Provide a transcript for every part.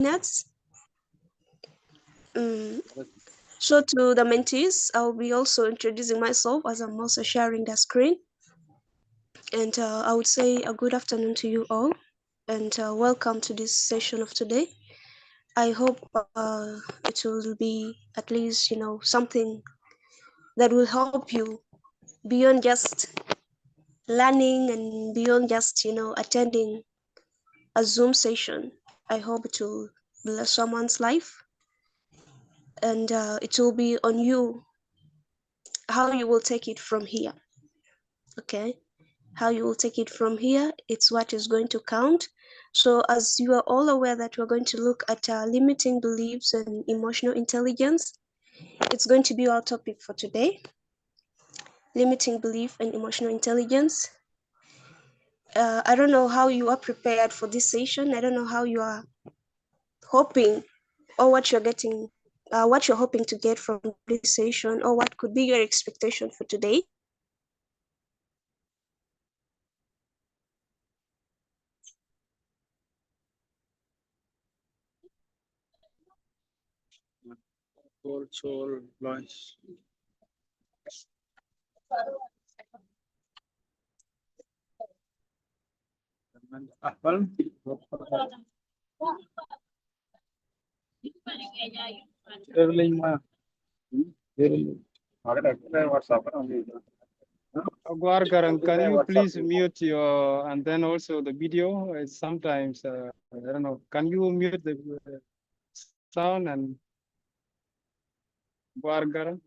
minutes. So to the mentees, I'll be also introducing myself as I'm also sharing the screen. And I would say a good afternoon to you all, and welcome to this session of today. I hope it will be at least, something that will help you beyond just learning and beyond just, attending a Zoom session. I hope it will bless someone's life, and it will be on you how you will take it from here. Okay, how you will take it from here, it's what is going to count. So as you are all aware that we're going to look at limiting beliefs and emotional intelligence, it's going to be our topic for today. Limiting belief and emotional intelligence. I don't know how you are prepared for this session. I don't know how you are hoping, or what you're getting, what you're hoping to get from this session, or what could be your expectation for today. Soul, voice. Agwargaran, can you please mute your, and then also the video? It's sometimes, I don't know, can you mute the sound and Agwargaran?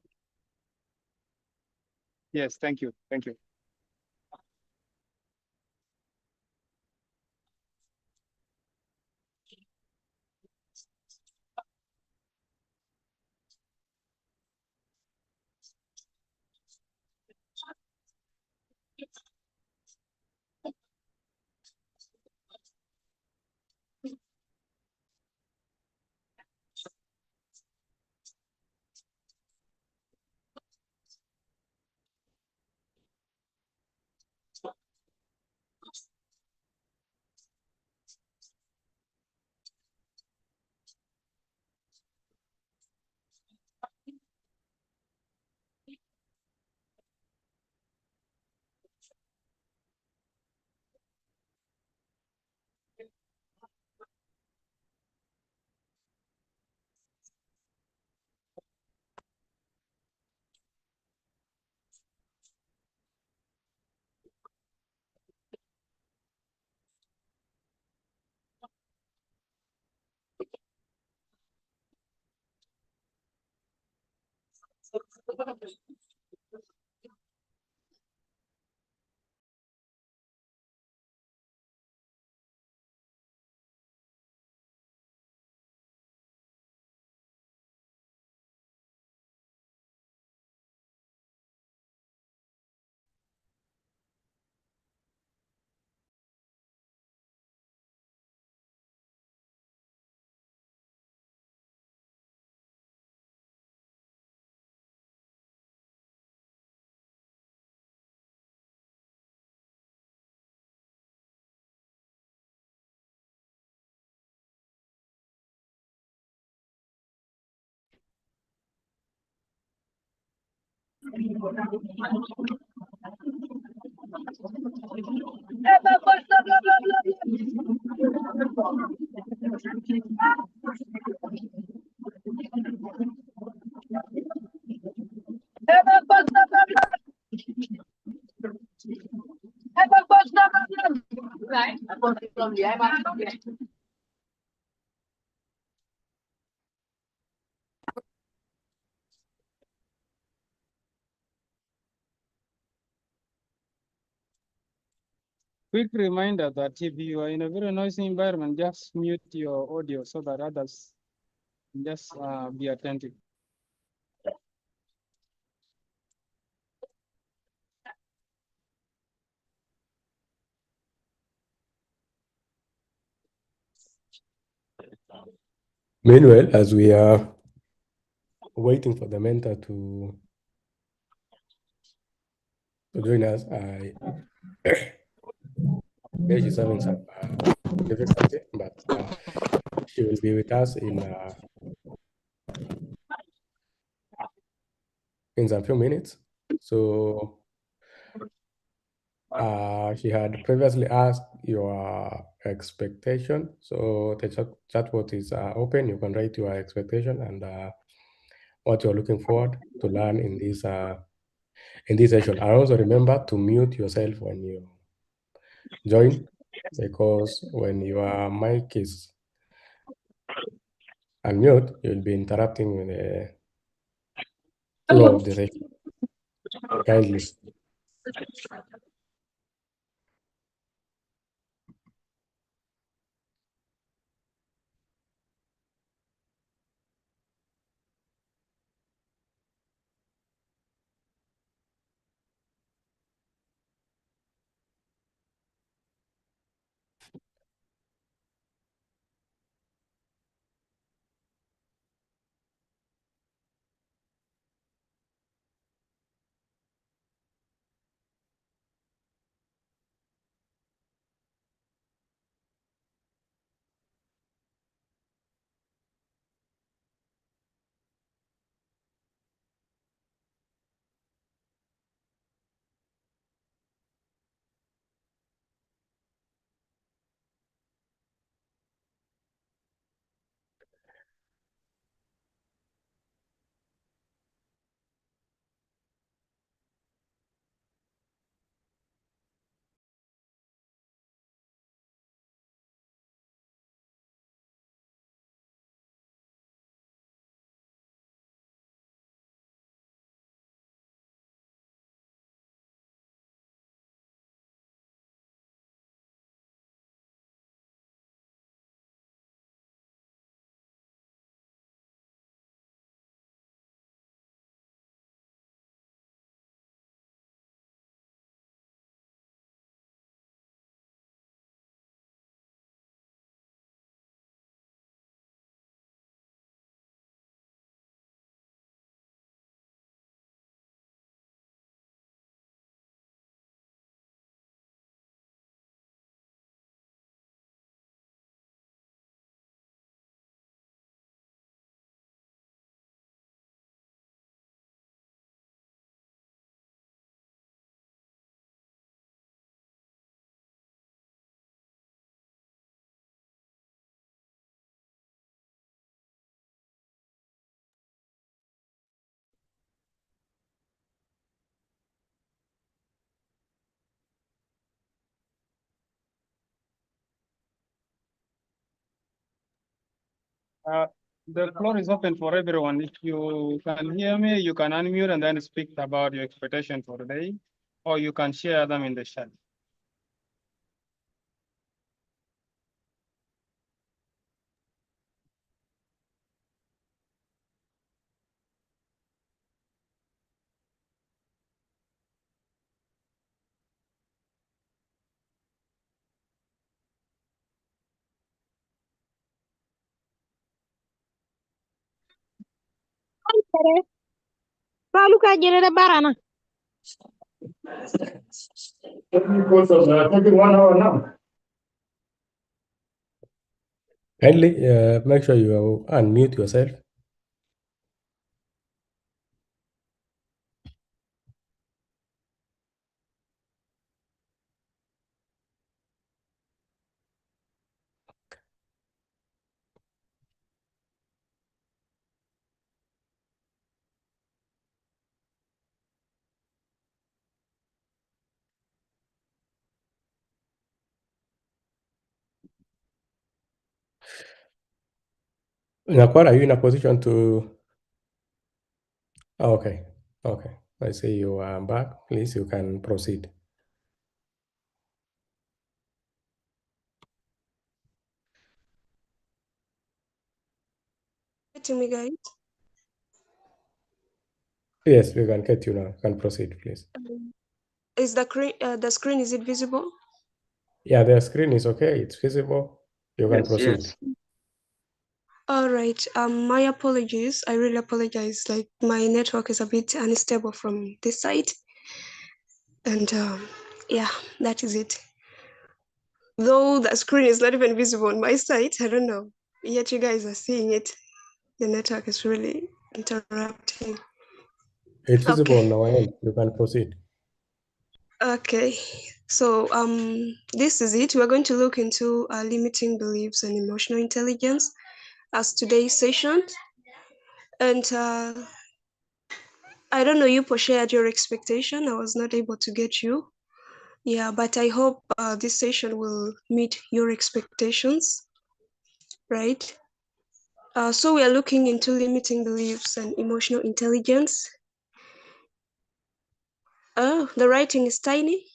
Yes, thank you, thank you. Quick reminder that if you are in a very noisy environment, just mute your audio so that others just be attentive. Meanwhile, as we are waiting for the mentor to join us, she's having some difficulty, but she will be with us in some few minutes. So she had previously asked your expectation. So the chat box is open. You can write your expectation and what you're looking forward to learn in this session. And also remember to mute yourself when you join, because when your mic is unmute, you'll be interrupting with the flow of the session. Kindly. The floor is open for everyone. If you can hear me, you can unmute and then speak about your expectation for today, or you can share them in the chat. Palu ka jere da barana. Kindly make sure you unmute yourself. Nakwar, are you in a position to? Oh, okay, okay. I see you are back. Please, you can proceed. To me, guys. Yes, we can get you now. You can proceed, please. Is the screen is it visible? Yeah, the screen is okay. It's visible. You can proceed. Yes. All right. My apologies. I really apologize. Like my network is a bit unstable from this side, and yeah, that is it. Though the screen is not even visible on my side, I don't know. yet you guys are seeing it. The network is really interrupting. It's visible Okay. on our end. You can proceed. Okay, so this is it. We're going to look into limiting beliefs and emotional intelligence as today's session. And I don't know, you shared your expectation. I was not able to get you. Yeah, but I hope this session will meet your expectations, right? So we are looking into limiting beliefs and emotional intelligence. Oh, the writing is tiny.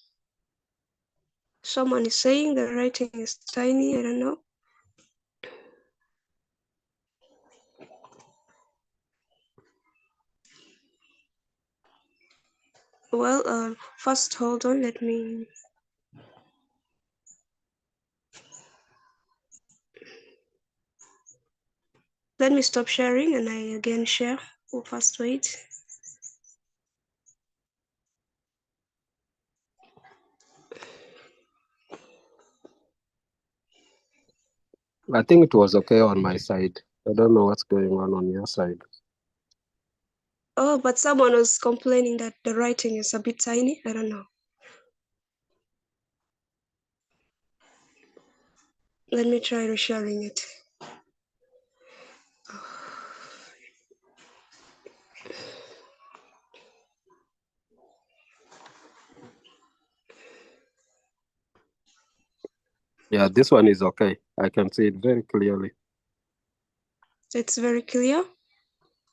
Someone is saying the writing is tiny. I don't know. Well, first, hold on. Let me stop sharing and I again share. We'll first wait. I think it was okay on my side. I don't know what's going on your side. Oh, but someone was complaining that the writing is a bit tiny. I don't know. Let me try resharing it. Yeah, this one is okay. I can see it very clearly. It's very clear.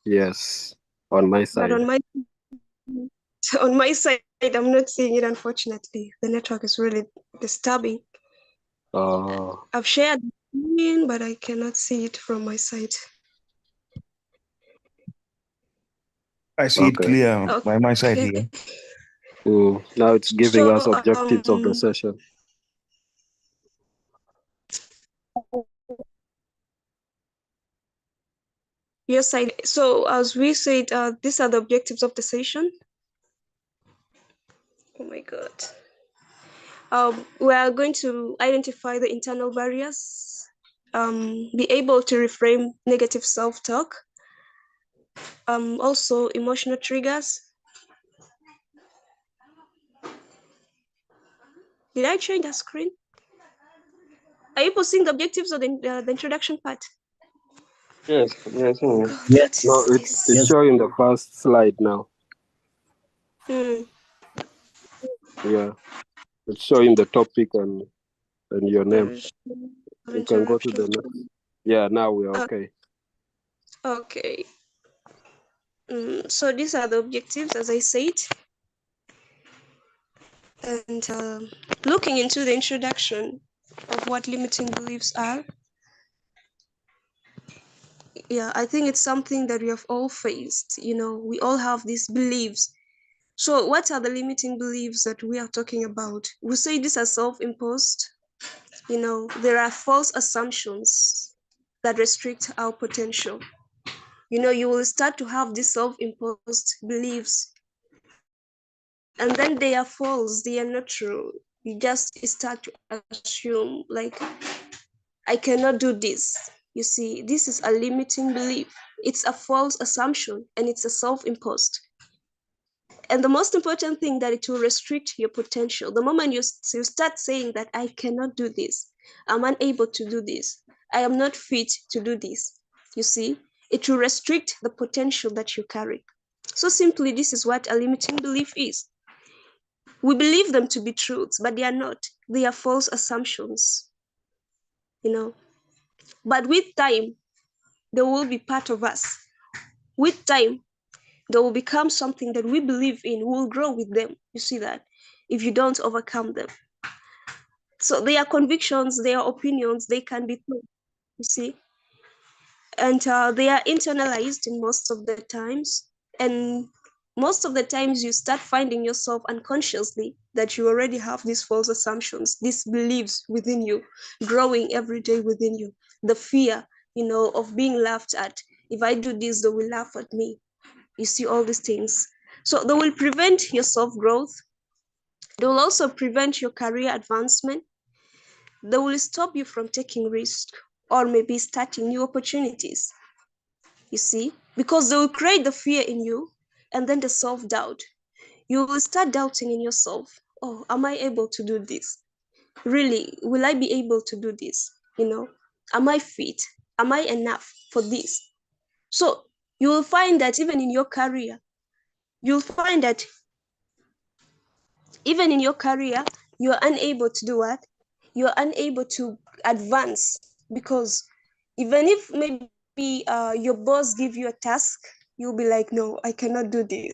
Yes, on my side. But on my side, I'm not seeing it, unfortunately. The network is really disturbing. I've shared the screen, but I cannot see it from my side. I see it clear by my side here. Now it's giving us objectives of the session. Your side. So as we said, these are the objectives of the session. Oh my God. We are going to identify the internal barriers, be able to reframe negative self-talk, also emotional triggers. Did I change the screen? Are you posting the objectives or the introduction part? Yes, yes. Yes. No, it's showing the first slide now. Yeah, it's showing the topic and your name. You can go to the next. Yeah, now we are okay. Okay. So these are the objectives, as I said. And looking into the introduction of what limiting beliefs are, yeah, I think it's something that we have all faced. You know, we all have these beliefs. So what are the limiting beliefs that we are talking about? We say these are self-imposed. You know, there are false assumptions that restrict our potential. You know, you will start to have these self-imposed beliefs, and then they are false, they are not true. You just start to assume, like, I cannot do this. You see, this is a limiting belief. It's a false assumption and it's a self-imposed. And the most important thing, that it will restrict your potential. The moment you start saying that I cannot do this, I'm unable to do this, I am not fit to do this, you see, it will restrict the potential that you carry. So simply, this is what a limiting belief is. We believe them to be truths, but they are not. They are false assumptions, you know. But with time, they will be part of us. With time, they will become something that we believe in. We will grow with them. You see that? If you don't overcome them. So they are convictions, they are opinions, they can be true, you see. And they are internalized in most of the times. And most of the times you start finding yourself unconsciously that you already have these false assumptions, these beliefs within you, growing every day within you. The fear, you know, of being laughed at. If I do this, they will laugh at me. You see all these things. So they will prevent your self-growth. They will also prevent your career advancement. They will stop you from taking risks. or maybe starting new opportunities. You see, because they will create the fear in you and then the self-doubt. You will start doubting in yourself. Oh, am I able to do this? Really, will I be able to do this? Am I fit? Am I enough for this? So you will find that even in your career, you are unable to do what? You're unable to advance, because even if maybe your boss give you a task, you'll be like, no, I cannot do this.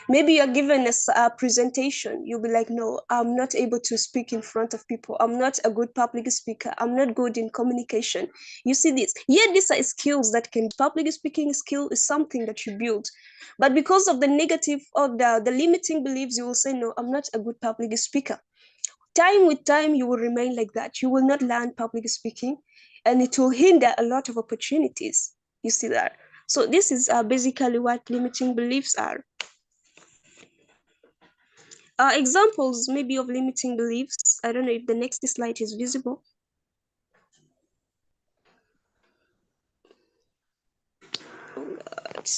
Maybe you're given a presentation, you'll be like, no, I'm not able to speak in front of people. I'm not a good public speaker. I'm not good in communication. You see this? Yeah, these are skills that public speaking skill is something that you build. But because of the negative or the limiting beliefs, you will say, no, I'm not a good public speaker. Time with time, you will remain like that. You will not learn public speaking, and it will hinder a lot of opportunities. You see that? So this is basically what limiting beliefs are. Examples maybe of limiting beliefs. I don't know if the next slide is visible. Oh God.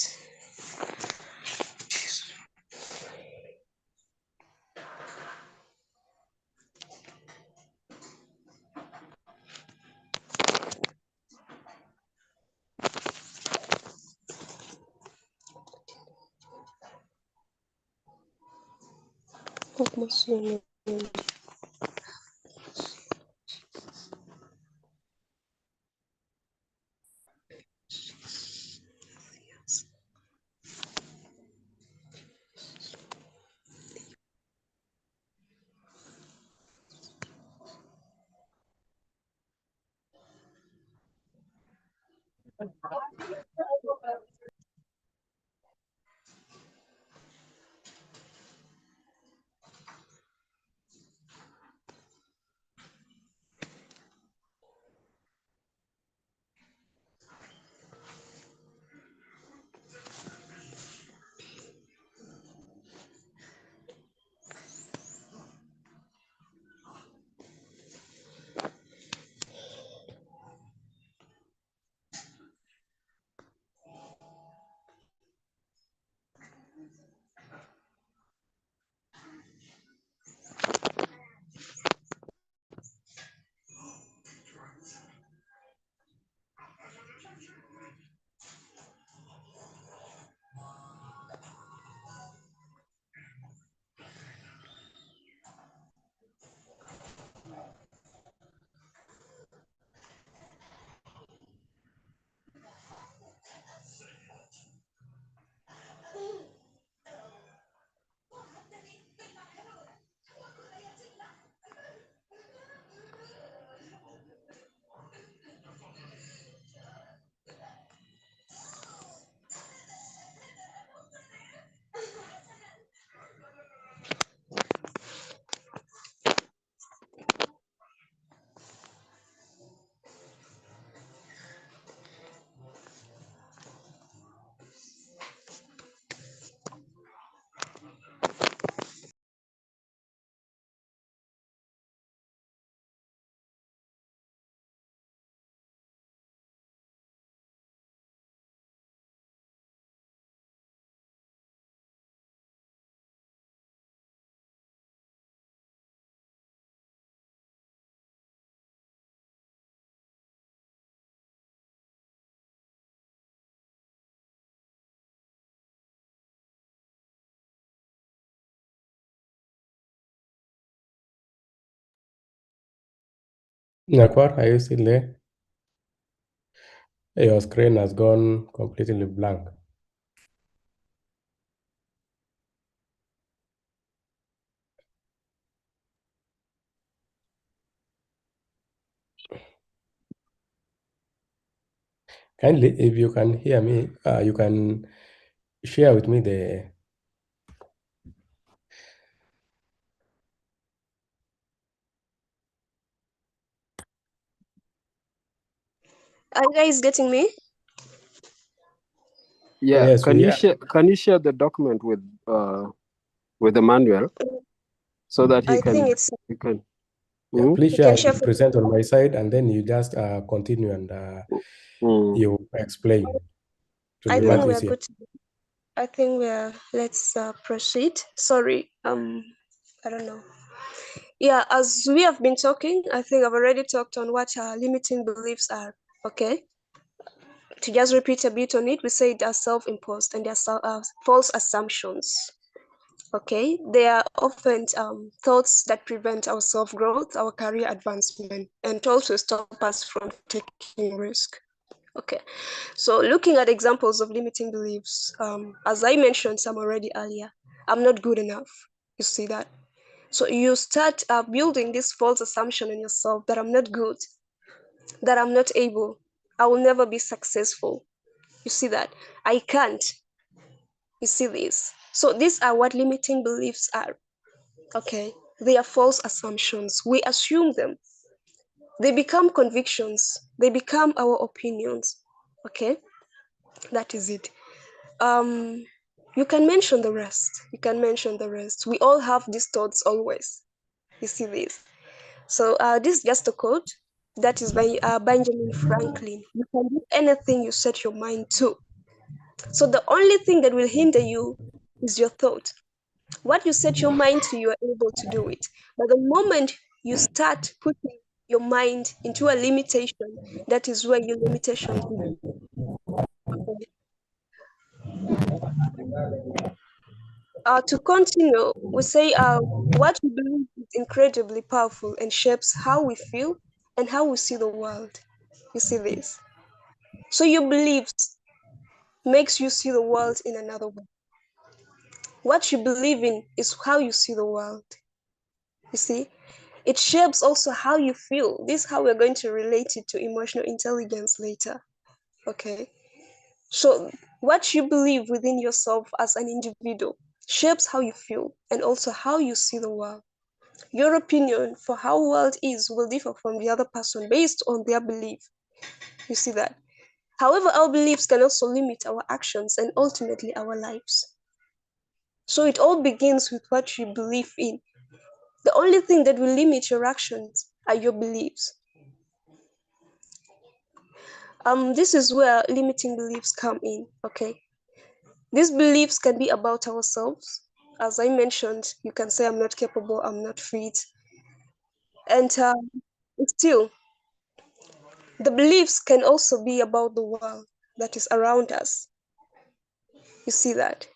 Nakwar, are you still there? Your screen has gone completely blank. Kindly, if you can hear me, you can share with me the. Are you guys getting me? Yeah. Yes, Can you share the document with Emmanuel so that he I can? think it's. He can. Yeah, please share. I will present on my side, and then you just continue and you explain. I think we are good. I think we are. Let's proceed. Sorry. I don't know. Yeah, as we have been talking, I think I've already talked on what our limiting beliefs are. Okay. To just repeat a bit on it, we say they are self-imposed and they are false assumptions. Okay, they are often thoughts that prevent our self-growth, our career advancement, and also stop us from taking risk. Okay, so looking at examples of limiting beliefs, as I mentioned some already earlier, I'm not good enough. You see that? So you start building this false assumption in yourself that I'm not good, that I'm not able, I will never be successful. You see that? I can't. You see this? So these are what limiting beliefs are. Okay, they are false assumptions. We assume them. They become convictions. They become our opinions. Okay, that is it. You can mention the rest. You can mention the rest. We all have these thoughts always. You see this? So this is just a quote that is by Benjamin Franklin. You can do anything you set your mind to. So the only thing that will hinder you is your thought. What you set your mind to, you are able to do it. But the moment you start putting your mind into a limitation, that is where your limitations begin. To continue, we say what we believe is incredibly powerful and shapes how we feel and how we see the world. You see this? So your beliefs makes you see the world in another way. What you believe in is how you see the world. You see? It shapes also how you feel. This is how we're going to relate it to emotional intelligence later. Okay? So what you believe within yourself as an individual shapes how you feel and also how you see the world. Your opinion for how the world is will differ from the other person based on their belief. You see that? However, our beliefs can also limit our actions and ultimately our lives. So it all begins with what you believe in. The only thing that will limit your actions are your beliefs. This is where limiting beliefs come in, okay? These beliefs can be about ourselves. As I mentioned, you can say, I'm not capable, I'm not fit. And still, the beliefs can also be about the world that is around us. You see that?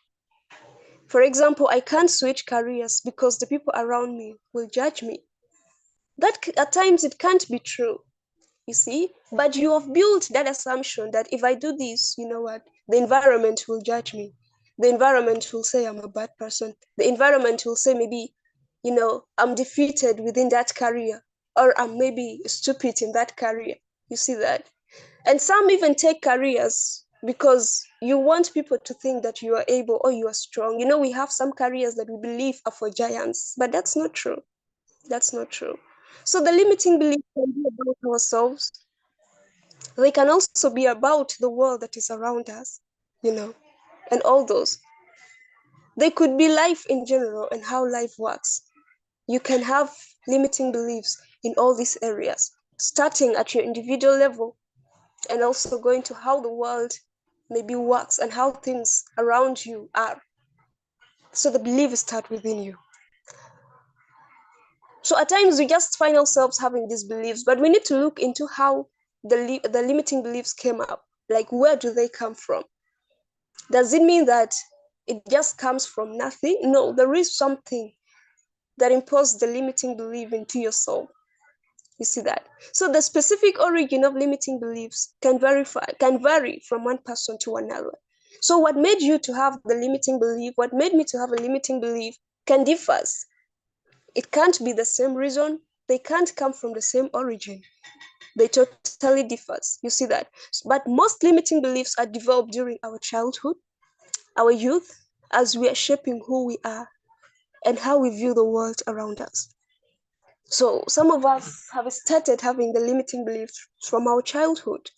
For example, I can't switch careers because the people around me will judge me. That at times it can't be true, you see, but you have built that assumption that if I do this, you know what, the environment will judge me. The environment will say I'm a bad person. The environment will say maybe, you know, I'm defeated within that career, or I'm maybe stupid in that career. You see that? And some even take careers because you want people to think that you are able or you are strong. You know, we have some careers that we believe are for giants, but that's not true. That's not true. So the limiting beliefs can be about ourselves. They can also be about the world that is around us, you know, and all those. They could be life in general and how life works. You can have limiting beliefs in all these areas, starting at your individual level and also going to how the world maybe works and how things around you are. So the beliefs start within you. So at times we just find ourselves having these beliefs, but we need to look into how the limiting beliefs came up. Like, where do they come from? Does it mean that it just comes from nothing? No, there is something that imposes the limiting belief into your soul. You see that? So the specific origin of limiting beliefs can vary from one person to another. So what made you to have the limiting belief, what made me to have a limiting belief can differ. It can't be the same reason. They can't come from the same origin. They totally differ. You see that? But most limiting beliefs are developed during our childhood, our youth, as we are shaping who we are and how we view the world around us. So some of us have started having the limiting beliefs from our childhood.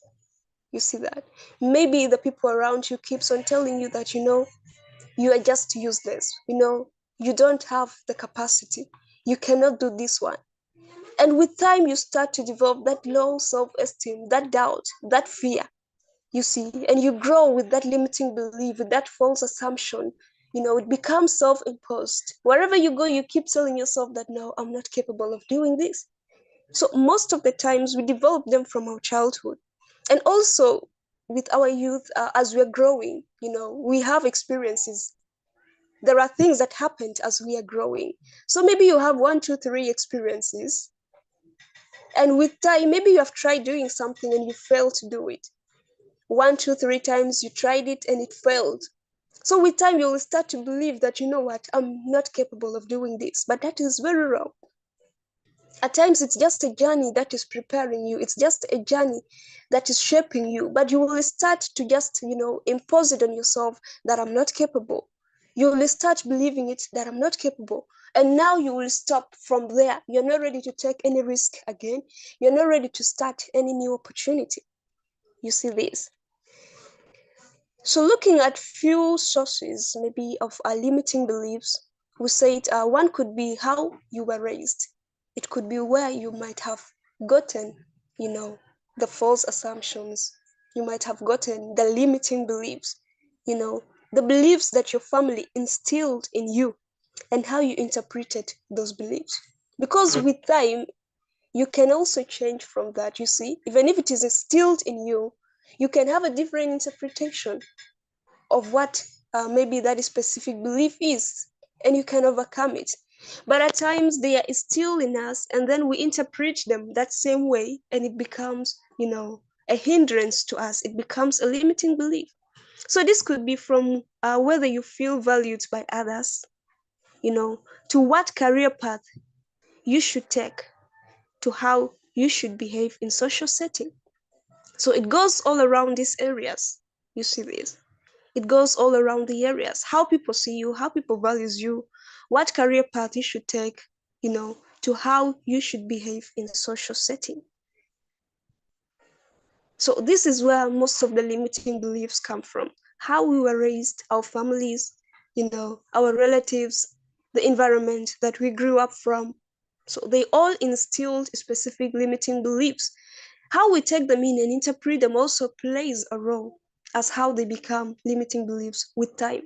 You see that? Maybe the people around you keeps on telling you that, you know, you are just useless. You know, you don't have the capacity. You cannot do this one. And with time, you start to develop that low self-esteem, that doubt, that fear, you see, and you grow with that limiting belief, with that false assumption. It becomes self-imposed. Wherever you go, you keep telling yourself that, no, I'm not capable of doing this. So most of the times we develop them from our childhood. And also with our youth, as we're growing, we have experiences. There are things that happened as we are growing. So maybe you have 1, 2, 3 experiences. And with time, maybe you have tried doing something and you failed to do it. 1, 2, 3 times you tried it and it failed. So with time, you will start to believe that, you know what, I'm not capable of doing this. But that is very wrong. At times, it's just a journey that is preparing you. It's just a journey that is shaping you. But you will start to just, impose it on yourself that I'm not capable. You will start believing it that I'm not capable. And now you will stop from there. You're not ready to take any risk again. You're not ready to start any new opportunity. You see this? So looking at few sources, maybe of our limiting beliefs, we said one could be how you were raised. It could be where you might have gotten, the false assumptions. You might have gotten the limiting beliefs, the beliefs that your family instilled in you and how you interpreted those beliefs. Because with time, you can also change from that, you see. Even if it is instilled in you, you can have a different interpretation of what maybe that specific belief is, and you can overcome it. But at times they are still in us, and then we interpret them that same way, and it becomes, a hindrance to us. It becomes a limiting belief. So this could be from whether you feel valued by others, to what career path you should take, to how you should behave in social setting. So it goes all around these areas. You see this? It goes all around the areas. How people see you, how people values you, what career path you should take, to how you should behave in social setting. So this is where most of the limiting beliefs come from. How we were raised, our families, our relatives, the environment that we grew up from. So they all instilled specific limiting beliefs. How we take them in and interpret them also plays a role as how they become limiting beliefs with time.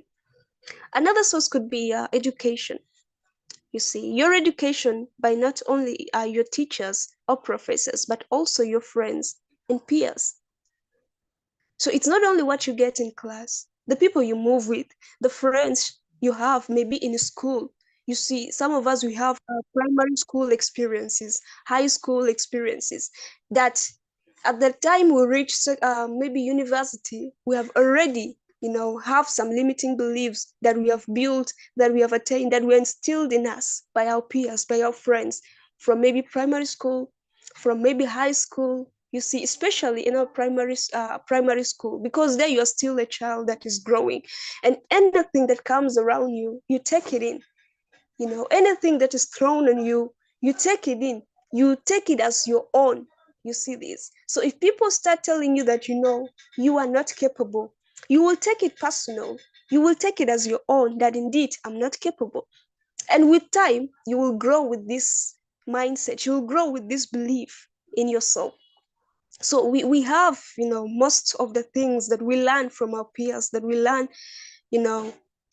Another source could be education. You see, your education by not only your teachers or professors, but also your friends and peers. So it's not only what you get in class, the people you move with, the friends you have maybe in school. You see, some of us, we have primary school experiences, high school experiences, that at the time we reach maybe university, we have already, have some limiting beliefs that we have built, that we have attained, that were instilled in us by our peers, by our friends, from maybe primary school, from maybe high school. You see, especially in our primary school, because there you are still a child that is growing, and anything that comes around you, you take it in. Anything that is thrown on you, you take it in. You take it as your own. You see this? So if people start telling you that, you are not capable, you will take it personal. You will take it as your own, that indeed I'm not capable. And with time, you will grow with this mindset. You will grow with this belief in yourself. So we have, most of the things that we learn from our peers, that we learn,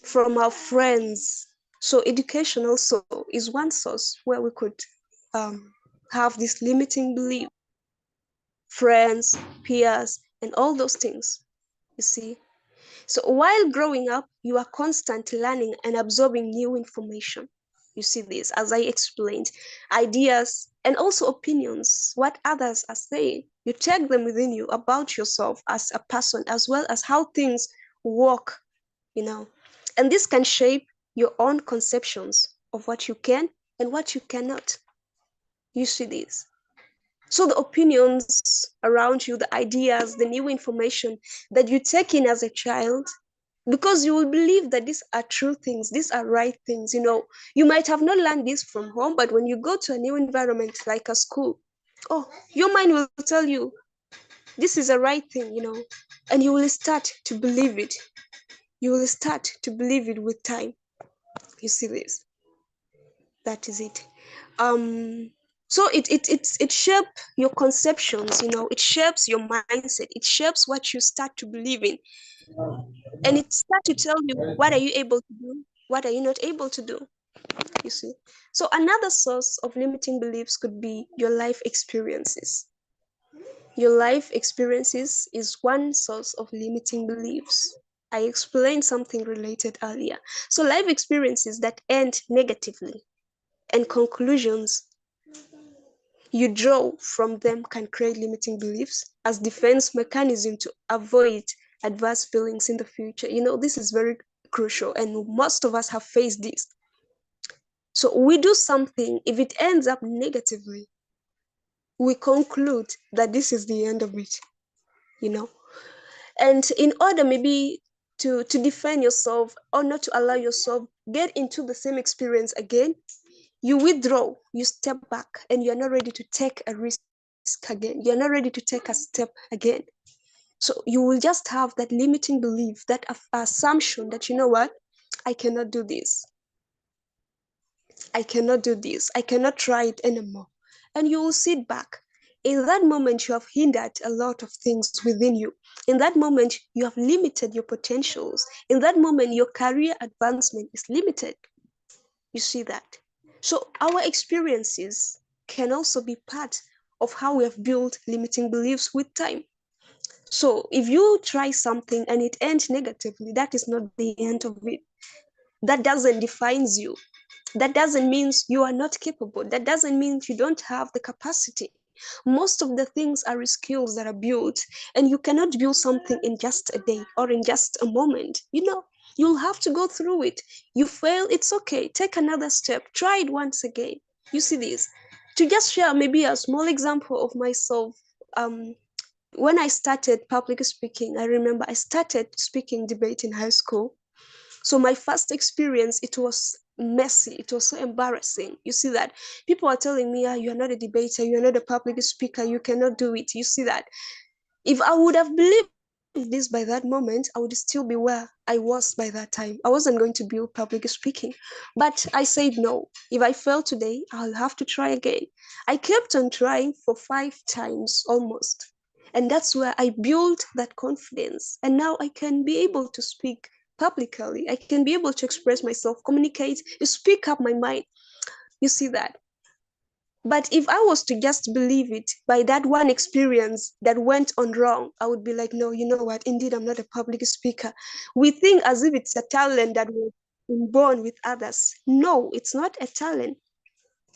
from our friends. So education also is one source where we could have this limiting belief. Friends, peers, and all those things, you see. So while growing up, you are constantly learning and absorbing new information. You see this, as I explained, ideas and also opinions, what others are saying. You take them within you about yourself as a person, as well as how things work, And this can shape your own conceptions of what you can and what you cannot. You see this. So the opinions around you, the ideas, the new information that you take in as a child, because you will believe that these are true things, these are right things. You might have not learned this from home, but when you go to a new environment like a school, your mind will tell you this is a right thing, and you will start to believe it. You will start to believe it with time. You see this? That is it. So it shapes your conceptions, it shapes your mindset, it shapes what you start to believe in. And it starts to tell you, what are you able to do? What are you not able to do? You see? So another source of limiting beliefs could be your life experiences. Your life experiences is one source of limiting beliefs. I explained something related earlier. So life experiences that end negatively and conclusions you draw from them can create limiting beliefs as defense mechanism to avoid adverse feelings in the future. This is very crucial, and most of us have faced this. So we do something, if it ends up negatively, we conclude that this is the end of it, And in order maybe to defend yourself or not to allow yourself get into the same experience again, you withdraw, you step back, and you're not ready to take a risk again. You're not ready to take a step again. So you will just have that limiting belief, that assumption that, you know what, I cannot do this. I cannot do this. I cannot try it anymore. And you will sit back. In that moment, you have hindered a lot of things within you. In that moment, you have limited your potentials. In that moment, your career advancement is limited. You see that? So our experiences can also be part of how we have built limiting beliefs with time. So if you try something and it ends negatively, that is not the end of it. That doesn't define you. That doesn't mean you are not capable. That doesn't mean you don't have the capacity. Most of the things are skills that are built, and you cannot build something in just a day or in just a moment. You'll have to go through it. You fail, it's okay. Take another step. Try it once again. You see this? To just share maybe a small example of myself, when I started public speaking, I remember I started speaking debate in high school. So my first experience, it was messy. It was so embarrassing. You see that? People are telling me, you're not a debater, you're not a public speaker, you cannot do it. You see that? If I would have believed this by that moment, I would still be where I was by that time. I wasn't going to build public speaking. But I said no. If I fail today, I'll have to try again. I kept on trying for 5 times almost. And that's where I built that confidence. And now I can be able to speak publicly. I can be able to express myself, communicate, speak up my mind. You see that? But if I was to just believe it by that one experience that went on wrong, I would be like, no, you know what? Indeed, I'm not a public speaker. We think as if it's a talent that was born with others. No, it's not a talent.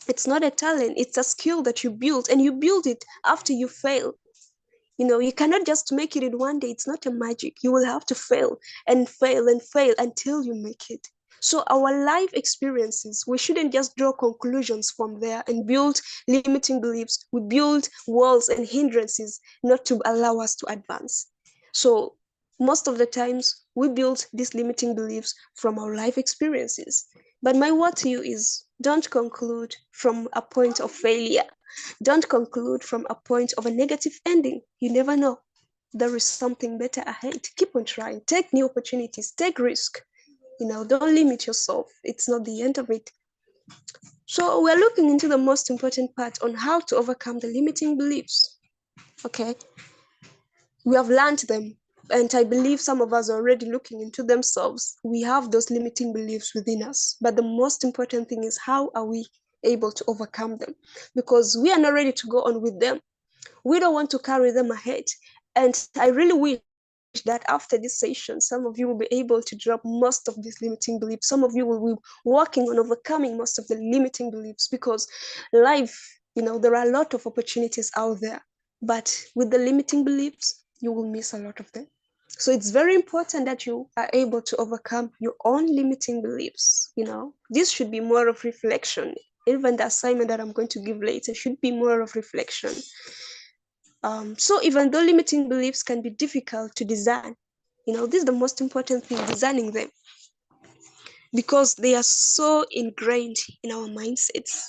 It's not a talent. It's a skill that you build, and you build it after you fail. You cannot just make it in one day. It's not a magic. You will have to fail and fail and fail until you make it. So our life experiences, we shouldn't just draw conclusions from there and build limiting beliefs. We build walls and hindrances not to allow us to advance. So most of the times we build these limiting beliefs from our life experiences. But my word to you is, don't conclude from a point of failure. Don't conclude from a point of a negative ending. You never know. There is something better ahead. Keep on trying. Take new opportunities. Take risk. Don't limit yourself. It's not the end of it. So we're looking into the most important part on how to overcome the limiting beliefs. Okay. We have learned them. And I believe some of us are already looking into themselves. We have those limiting beliefs within us. But the most important thing is, how are we able to overcome them? Because we are not ready to go on with them. We don't want to carry them ahead. And I really wish that after this session, some of you will be able to drop most of these limiting beliefs. Some of you will be working on overcoming most of the limiting beliefs, because life, there are a lot of opportunities out there. But with the limiting beliefs, you will miss a lot of them. So it's very important that you are able to overcome your own limiting beliefs. This should be more of reflection. Even the assignment that I'm going to give later should be more of reflection. So even though limiting beliefs can be difficult to design, this is the most important thing, designing them, because they are so ingrained in our mindsets.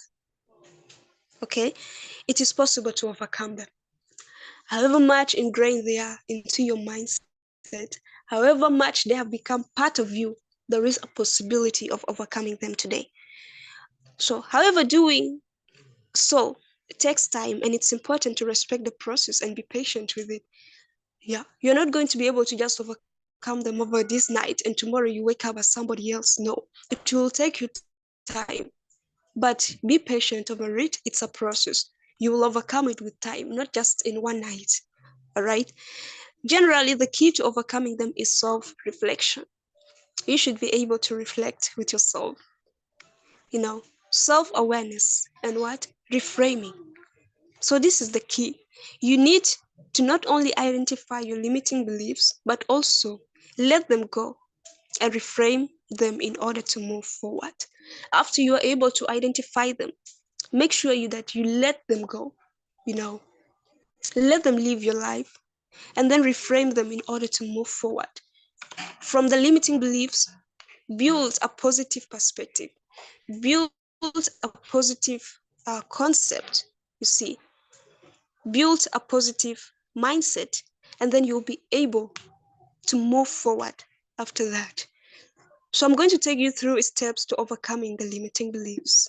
Okay, it is possible to overcome them. However much ingrained they are into your mindset, however much they have become part of you, there is a possibility of overcoming them today. So, however, doing so, takes time, and it's important to respect the process and be patient with it. Yeah, you're not going to be able to just overcome them over this night and tomorrow you wake up as somebody else. No, it will take you time, but be patient over it. It's a process. You will overcome it with time, not just in one night. All right. Generally, the key to overcoming them is self-reflection. You should be able to reflect with yourself. Self-awareness and what? Reframing. So this is the key. You need to not only identify your limiting beliefs, but also let them go and reframe them in order to move forward. After you are able to identify them, make sure that you let them go, let them live your life, and then reframe them in order to move forward. From the limiting beliefs, build a positive perspective, build a positive concept, you see, build a positive mindset, and then you'll be able to move forward after that. So I'm going to take you through steps to overcoming the limiting beliefs.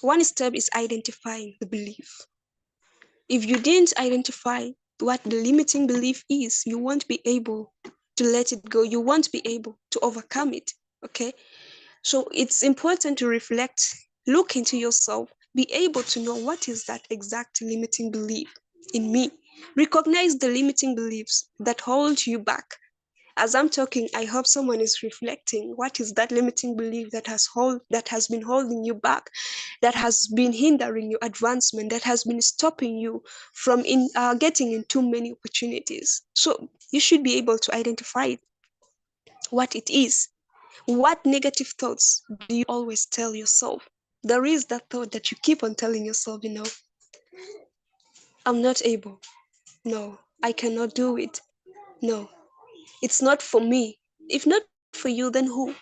One step is identifying the belief. If you didn't identify what the limiting belief is, you won't be able to let it go. You won't be able to overcome it, okay? So it's important to reflect, look into yourself, be able to know what is that exact limiting belief in me. Recognize the limiting beliefs that hold you back. As I'm talking, I hope someone is reflecting. What is that limiting belief that has been holding you back, that has been hindering your advancement, that has been stopping you from getting in too many opportunities? So you should be able to identify what it is. What negative thoughts do you always tell yourself? There is that thought that you keep on telling yourself, I'm not able. No, I cannot do it. No, it's not for me. If not for you, then who?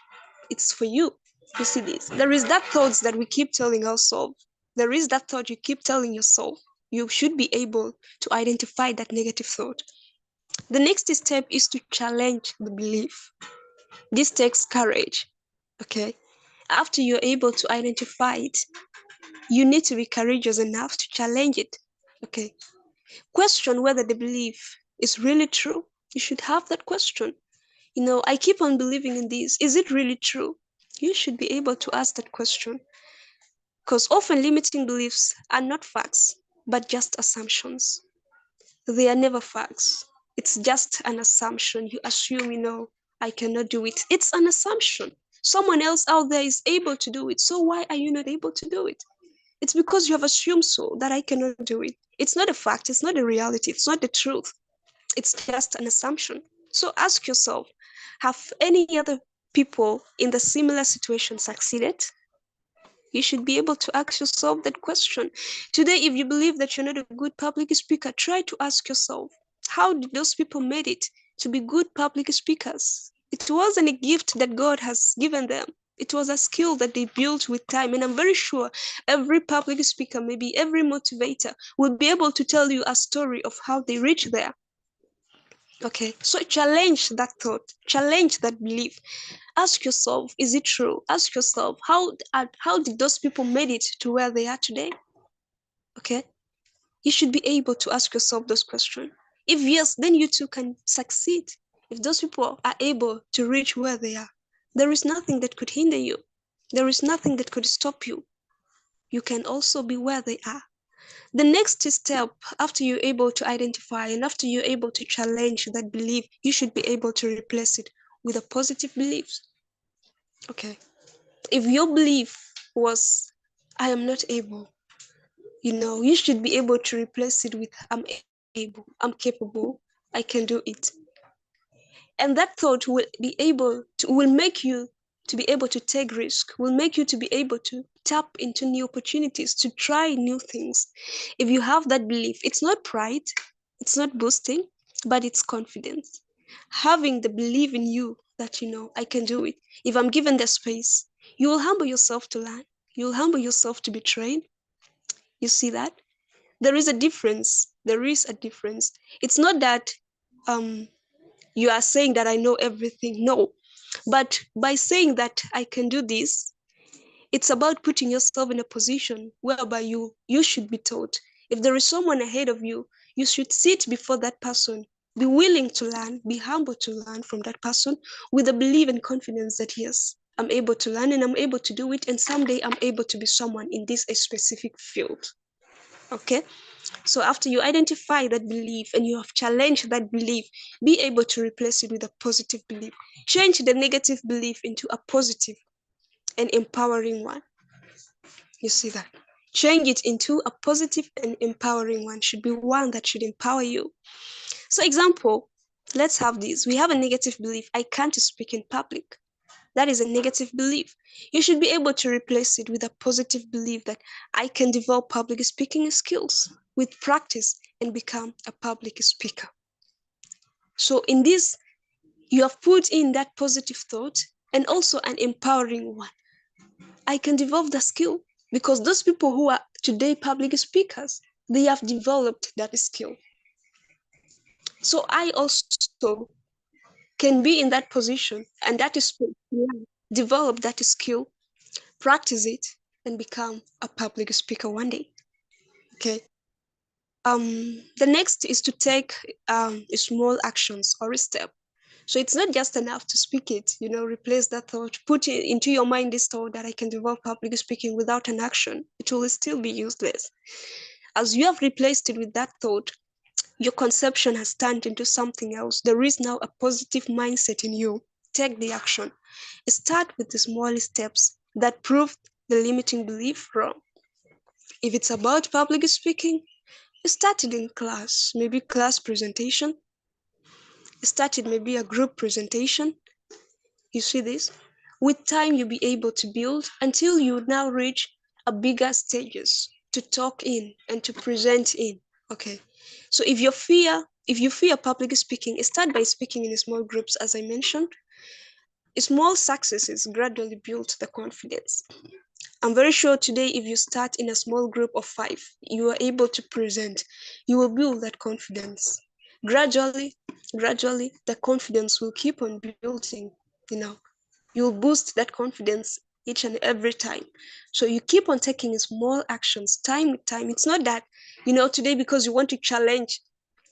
It's for you. You see this? There is that thoughts that we keep telling ourselves. There is that thought you keep telling yourself. You should be able to identify that negative thought. The next step is to challenge the belief. This takes courage, okay? After you're able to identify it, you need to be courageous enough to challenge it, okay? Question whether the belief is really true. You should have that question. I keep on believing in this. Is it really true? You should be able to ask that question. Because often limiting beliefs are not facts, but just assumptions. They are never facts. It's just an assumption. You assume, I cannot do it. It's an assumption. Someone else out there is able to do it. So why are you not able to do it? It's because you have assumed so that I cannot do it. It's not a fact. It's not a reality. It's not the truth. It's just an assumption. So ask yourself, have any other people in the similar situation succeeded? You should be able to ask yourself that question. Today, if you believe that you're not a good public speaker, try to ask yourself, how did those people made it to be good public speakers? It wasn't a gift that God has given them. It was a skill that they built with time. And I'm very sure every public speaker, maybe every motivator, will be able to tell you a story of how they reached there. Okay, so challenge that thought, challenge that belief. Ask yourself, is it true? Ask yourself, how did those people made it to where they are today? Okay, you should be able to ask yourself those questions. If yes, then you too can succeed. If those people are able to reach where they are, there is nothing that could hinder you. There is nothing that could stop you. You can also be where they are. The next step, after you're able to identify and after you're able to challenge that belief, you should be able to replace it with a positive belief. Okay. If your belief was, I am not able, you should be able to replace it with, I'm able, I'm capable, I can do it. And that thought will make you to be able to take risk, will make you to be able to tap into new opportunities, to try new things. If you have that belief, it's not pride, it's not boasting, but it's confidence. Having the belief in you that, I can do it. If I'm given the space, you will humble yourself to learn. You will humble yourself to be trained. You see that? There is a difference. There is a difference. It's not that you are saying that I know everything. No. But by saying that I can do this, It's about putting yourself in a position whereby you should be taught. If there is someone ahead of you, you should sit before that person, be willing to learn, be humble to learn from that person with a belief and confidence that yes, I'm able to learn and I'm able to do it, and someday I'm able to be someone in this a specific field. Okay, so after you identify that belief and you have challenged that belief, be able to replace it with a positive belief. Change the negative belief into a positive and empowering one. You see that? Change it into a positive and empowering one. Should be one that should empower you. So example, let's have this. We have a negative belief, I can't speak in public. That is a negative belief. You should be able to replace it with a positive belief that I can develop public speaking skills with practice and become a public speaker. So in this, you have put in that positive thought and also an empowering one. I can develop the skill because those people who are today public speakers, they have developed that skill. So I also can be in that position, and that is develop that skill, practice it, and become a public speaker one day. Okay. The next is to take small actions or a step. So it's not just enough to speak it, replace that thought, put it into your mind this thought that I can develop public speaking without an action. It will still be useless. As you have replaced it with that thought, your conception has turned into something else. There is now a positive mindset in you. Take the action. Start with the small steps that prove the limiting belief wrong. If it's about public speaking, start it in class, maybe class presentation. Start it maybe a group presentation. You see this? With time, you'll be able to build until you now reach a bigger stages to talk in and to present in. Okay. So if you fear public speaking, start by speaking in small groups, as I mentioned. Small successes gradually build the confidence. I'm very sure today, if you start in a small group of 5, you are able to present, you will build that confidence. Gradually, the confidence will keep on building, You'll boost that confidence each and every time. So you keep on taking small actions, time with time. It's not that, today because you want to challenge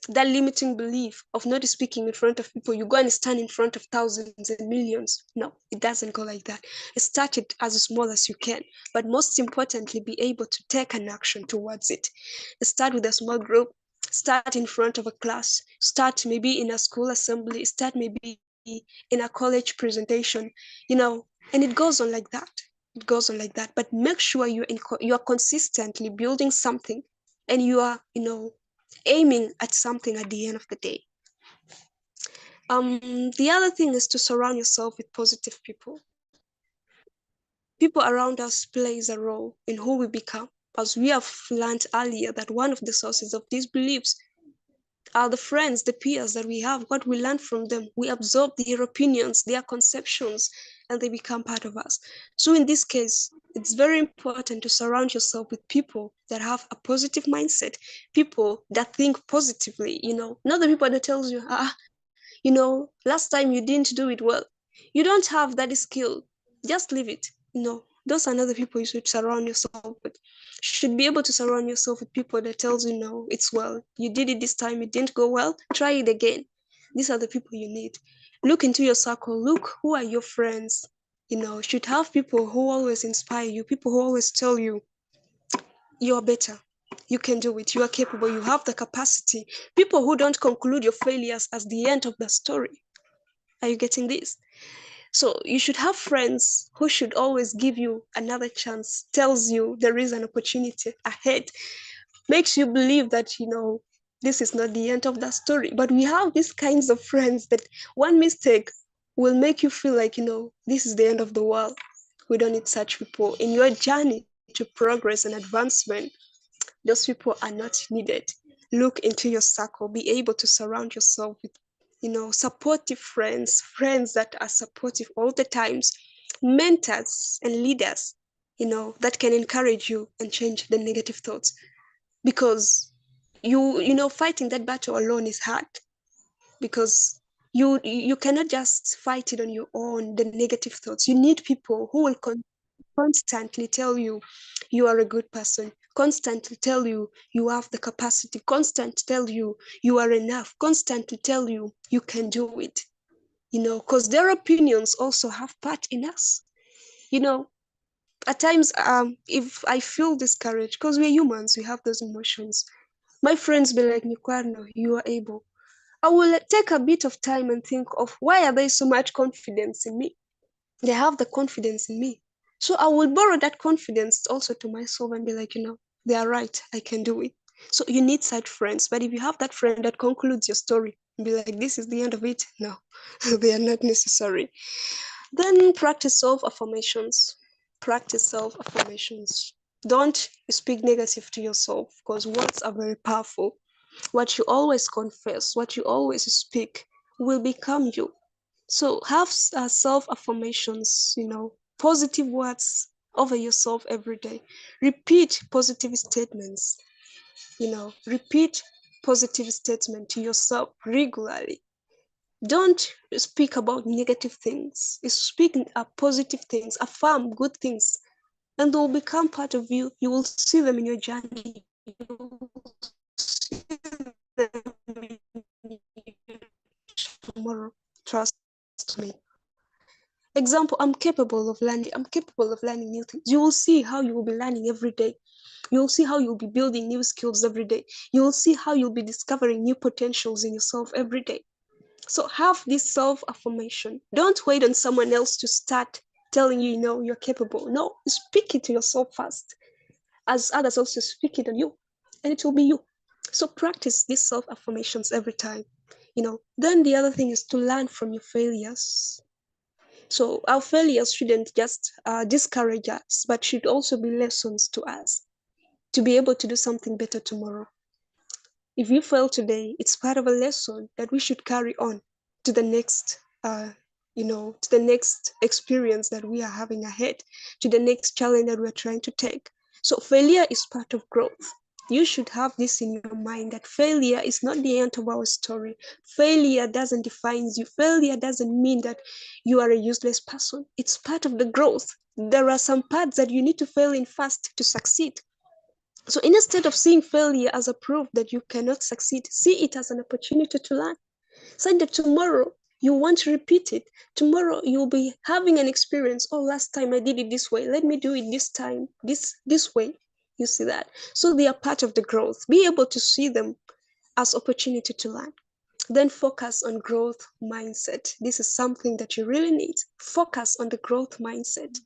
that limiting belief of not speaking in front of people, you go and stand in front of thousands and millions. No, it doesn't go like that. Start it as small as you can, but most importantly, be able to take an action towards it. Start with a small group, start in front of a class, start maybe in a school assembly, start maybe in a college presentation, and it goes on like that. It goes on like that, but make sure you are consistently building something and you are, aiming at something at the end of the day. The other thing is to surround yourself with positive people. People around us plays a role in who we become, as we have learned earlier that one of the sources of these beliefs are the friends, the peers that we have, what we learn from them. We absorb their opinions, their conceptions, and they become part of us. So in this case, it's very important to surround yourself with people that have a positive mindset, people that think positively, not the people that tells you, last time you didn't do it well. You don't have that skill. Just leave it. Those are not the people you should surround yourself with. You should be able to surround yourself with people that tells you, no, it's well. You did it this time, it didn't go well. Try it again. These are the people you need. Look into your circle. Look, who are your friends? Should have people who always inspire you, people who always tell you, you're better. You can do it. You are capable. You have the capacity. People who don't conclude your failures as the end of the story. Are you getting this? So you should have friends who should always give you another chance, tells you there is an opportunity ahead, makes you believe that, this is not the end of the story. But we have these kinds of friends that one mistake will make you feel like, this is the end of the world. We don't need such people. In your journey to progress and advancement, those people are not needed. Look into your circle, be able to surround yourself with, supportive friends that are supportive all the times, mentors and leaders, that can encourage you and change the negative thoughts. Because fighting that battle alone is hard, because you cannot just fight it on your own, the negative thoughts. You need people who will constantly tell you you are a good person, constantly tell you you have the capacity, constantly tell you you are enough, constantly tell you you can do it. Because their opinions also have part in us. At times, if I feel discouraged, because we're humans, we have those emotions. My friends be like, Nikwarno, you are able. I will take a bit of time and think of why are they so much confidence in me? They have the confidence in me. So I will borrow that confidence also to myself and be like, they are right, I can do it. So you need such friends. But if you have that friend that concludes your story and be like, this is the end of it, no, they are not necessary. Then practice self-affirmations. Practice self-affirmations. Don't speak negative to yourself, because words are very powerful. What you always confess, what you always speak will become you. So have self-affirmations, positive words over yourself every day. Repeat positive statements, repeat positive statement to yourself regularly. Don't speak about negative things. Speak positive things, affirm good things, and they'll become part of you. You will see them in your journey. You will see them tomorrow. Trust me. Example, I'm capable of learning new things. You will see how you will be learning every day. You'll see how you'll be building new skills every day. You'll see how you'll be discovering new potentials in yourself every day. So have this self-affirmation. Don't wait on someone else to start telling you, you're capable. No, speak it to yourself first, as others also speak it on you, and it will be you. So practice these self-affirmations every time. Then the other thing is to learn from your failures. So our failures shouldn't just discourage us, but should also be lessons to us to be able to do something better tomorrow. If you fail today, it's part of a lesson that we should carry on to the next, to the next experience that we are having ahead, to the next challenge that we're trying to take. So failure is part of growth. You should have this in your mind, that failure is not the end of our story. Failure doesn't define you. Failure doesn't mean that you are a useless person. It's part of the growth. There are some parts that you need to fail in first to succeed. So instead of seeing failure as a proof that you cannot succeed, see it as an opportunity to learn. So that tomorrow you want to repeat it. Tomorrow you'll be having an experience. Oh, last time I did it this way. Let me do it this time, this way. You see that? So they are part of the growth. Be able to see them as opportunity to learn. Then focus on growth mindset. This is something that you really need. Focus on the growth mindset.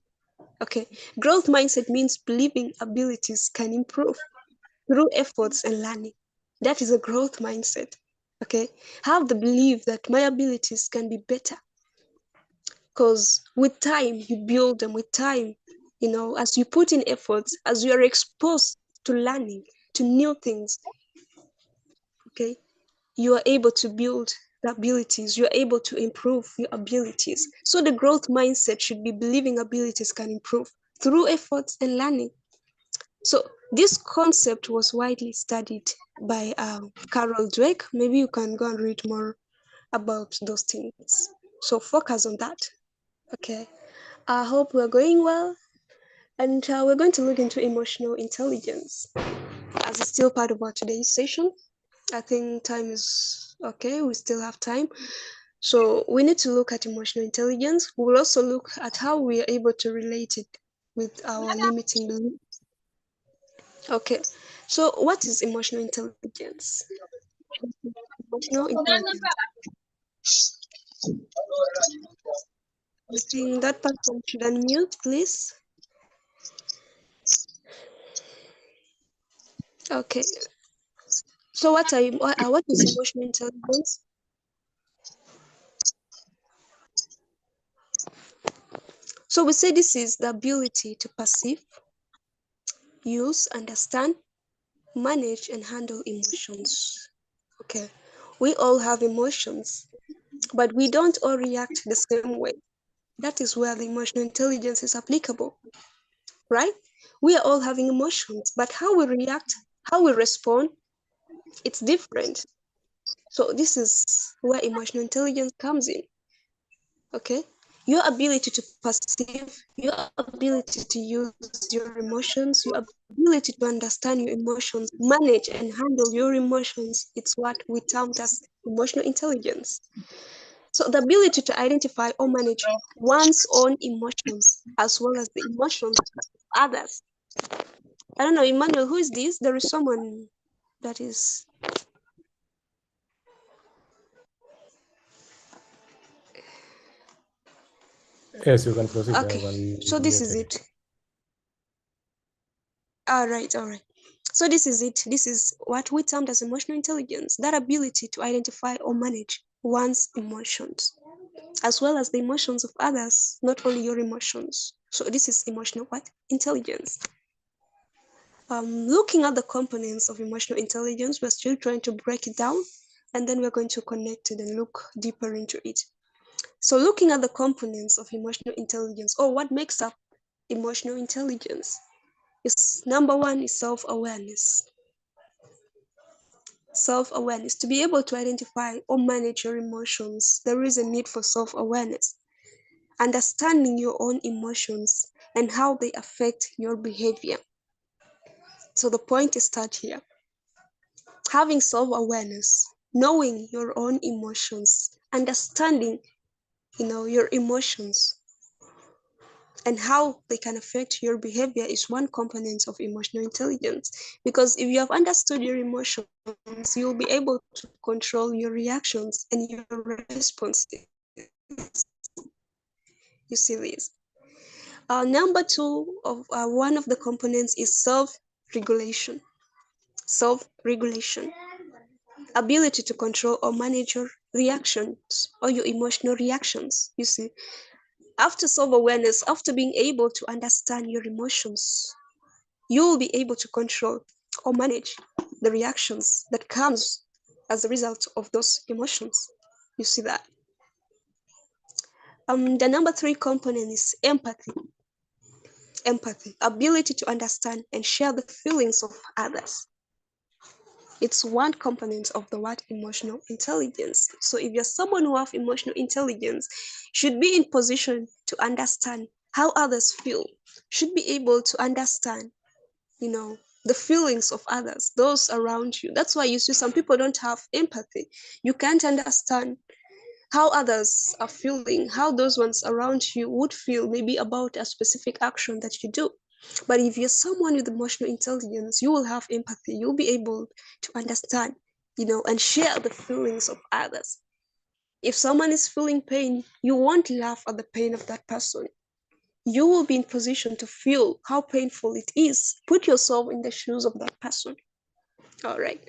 Okay, growth mindset means believing abilities can improve through efforts and learning. That is a growth mindset. Okay, have the belief that my abilities can be better. Because with time, you build them. With time, as you put in efforts, as you are exposed to learning, to new things, okay, you are able to build the abilities, you are able to improve your abilities. So the growth mindset should be believing abilities can improve through efforts and learning. So this concept was widely studied by Carol Dweck. Maybe you can go and read more about those things. So focus on that. Okay. I hope we're going well. And we're going to look into emotional intelligence as it's still part of our today's session. I think time is okay. We still have time. So we need to look at emotional intelligence. We will also look at how we are able to relate it with our limiting beliefs. Okay. So what is emotional intelligence? Emotional intelligence. I think that person should unmute, please. Okay. So what is emotional intelligence? So we say this is the ability to perceive, use, understand, manage, and handle emotions. Okay. We all have emotions, but we don't all react the same way. That is where the emotional intelligence is applicable, right? We are all having emotions, but how we react, how we respond, it's different. So this is where emotional intelligence comes in. Okay, your ability to perceive, your ability to use your emotions, your ability to understand your emotions, manage and handle your emotions, it's what we term as emotional intelligence. So the ability to identify or manage one's own emotions as well as the emotions of others. I don't know, Emmanuel, who is this? There is someone that is. Yes, you can proceed. I Okay, will so this is muted. it. All right. So this is it. This is what we termed as emotional intelligence, that ability to identify or manage one's emotions, as well as the emotions of others, not only your emotions. So this is emotional what? Intelligence. Looking at the components of emotional intelligence, we're still trying to break it down, and then we're going to connect it and look deeper into it. So looking at the components of emotional intelligence, or what makes up emotional intelligence, is number one is self-awareness. Self-awareness. To be able to identify or manage your emotions, there is a need for self-awareness. Understanding your own emotions and how they affect your behavior. So the point is start here. Having self-awareness, knowing your own emotions, understanding, your emotions and how they can affect your behavior is one component of emotional intelligence. Because if you have understood your emotions, you'll be able to control your reactions and your responses. You see this. Number two of one of the components is self-regulation. Self-regulation. Ability to control or manage your reactions or your emotional reactions. You see, after self-awareness, after being able to understand your emotions, you will be able to control or manage the reactions that comes as a result of those emotions. You see that. The number three component is empathy. Empathy, ability to understand and share the feelings of others. It's one component of the word emotional intelligence. So if you're someone who have emotional intelligence, should be in position to understand how others feel, should be able to understand, the feelings of others, those around you. That's why you see some people don't have empathy. You can't understand how others are feeling, how those ones around you would feel maybe about a specific action that you do. But if you're someone with emotional intelligence, you will have empathy. You'll be able to understand, and share the feelings of others. If someone is feeling pain, you won't laugh at the pain of that person. You will be in position to feel how painful it is. Put yourself in the shoes of that person. All right.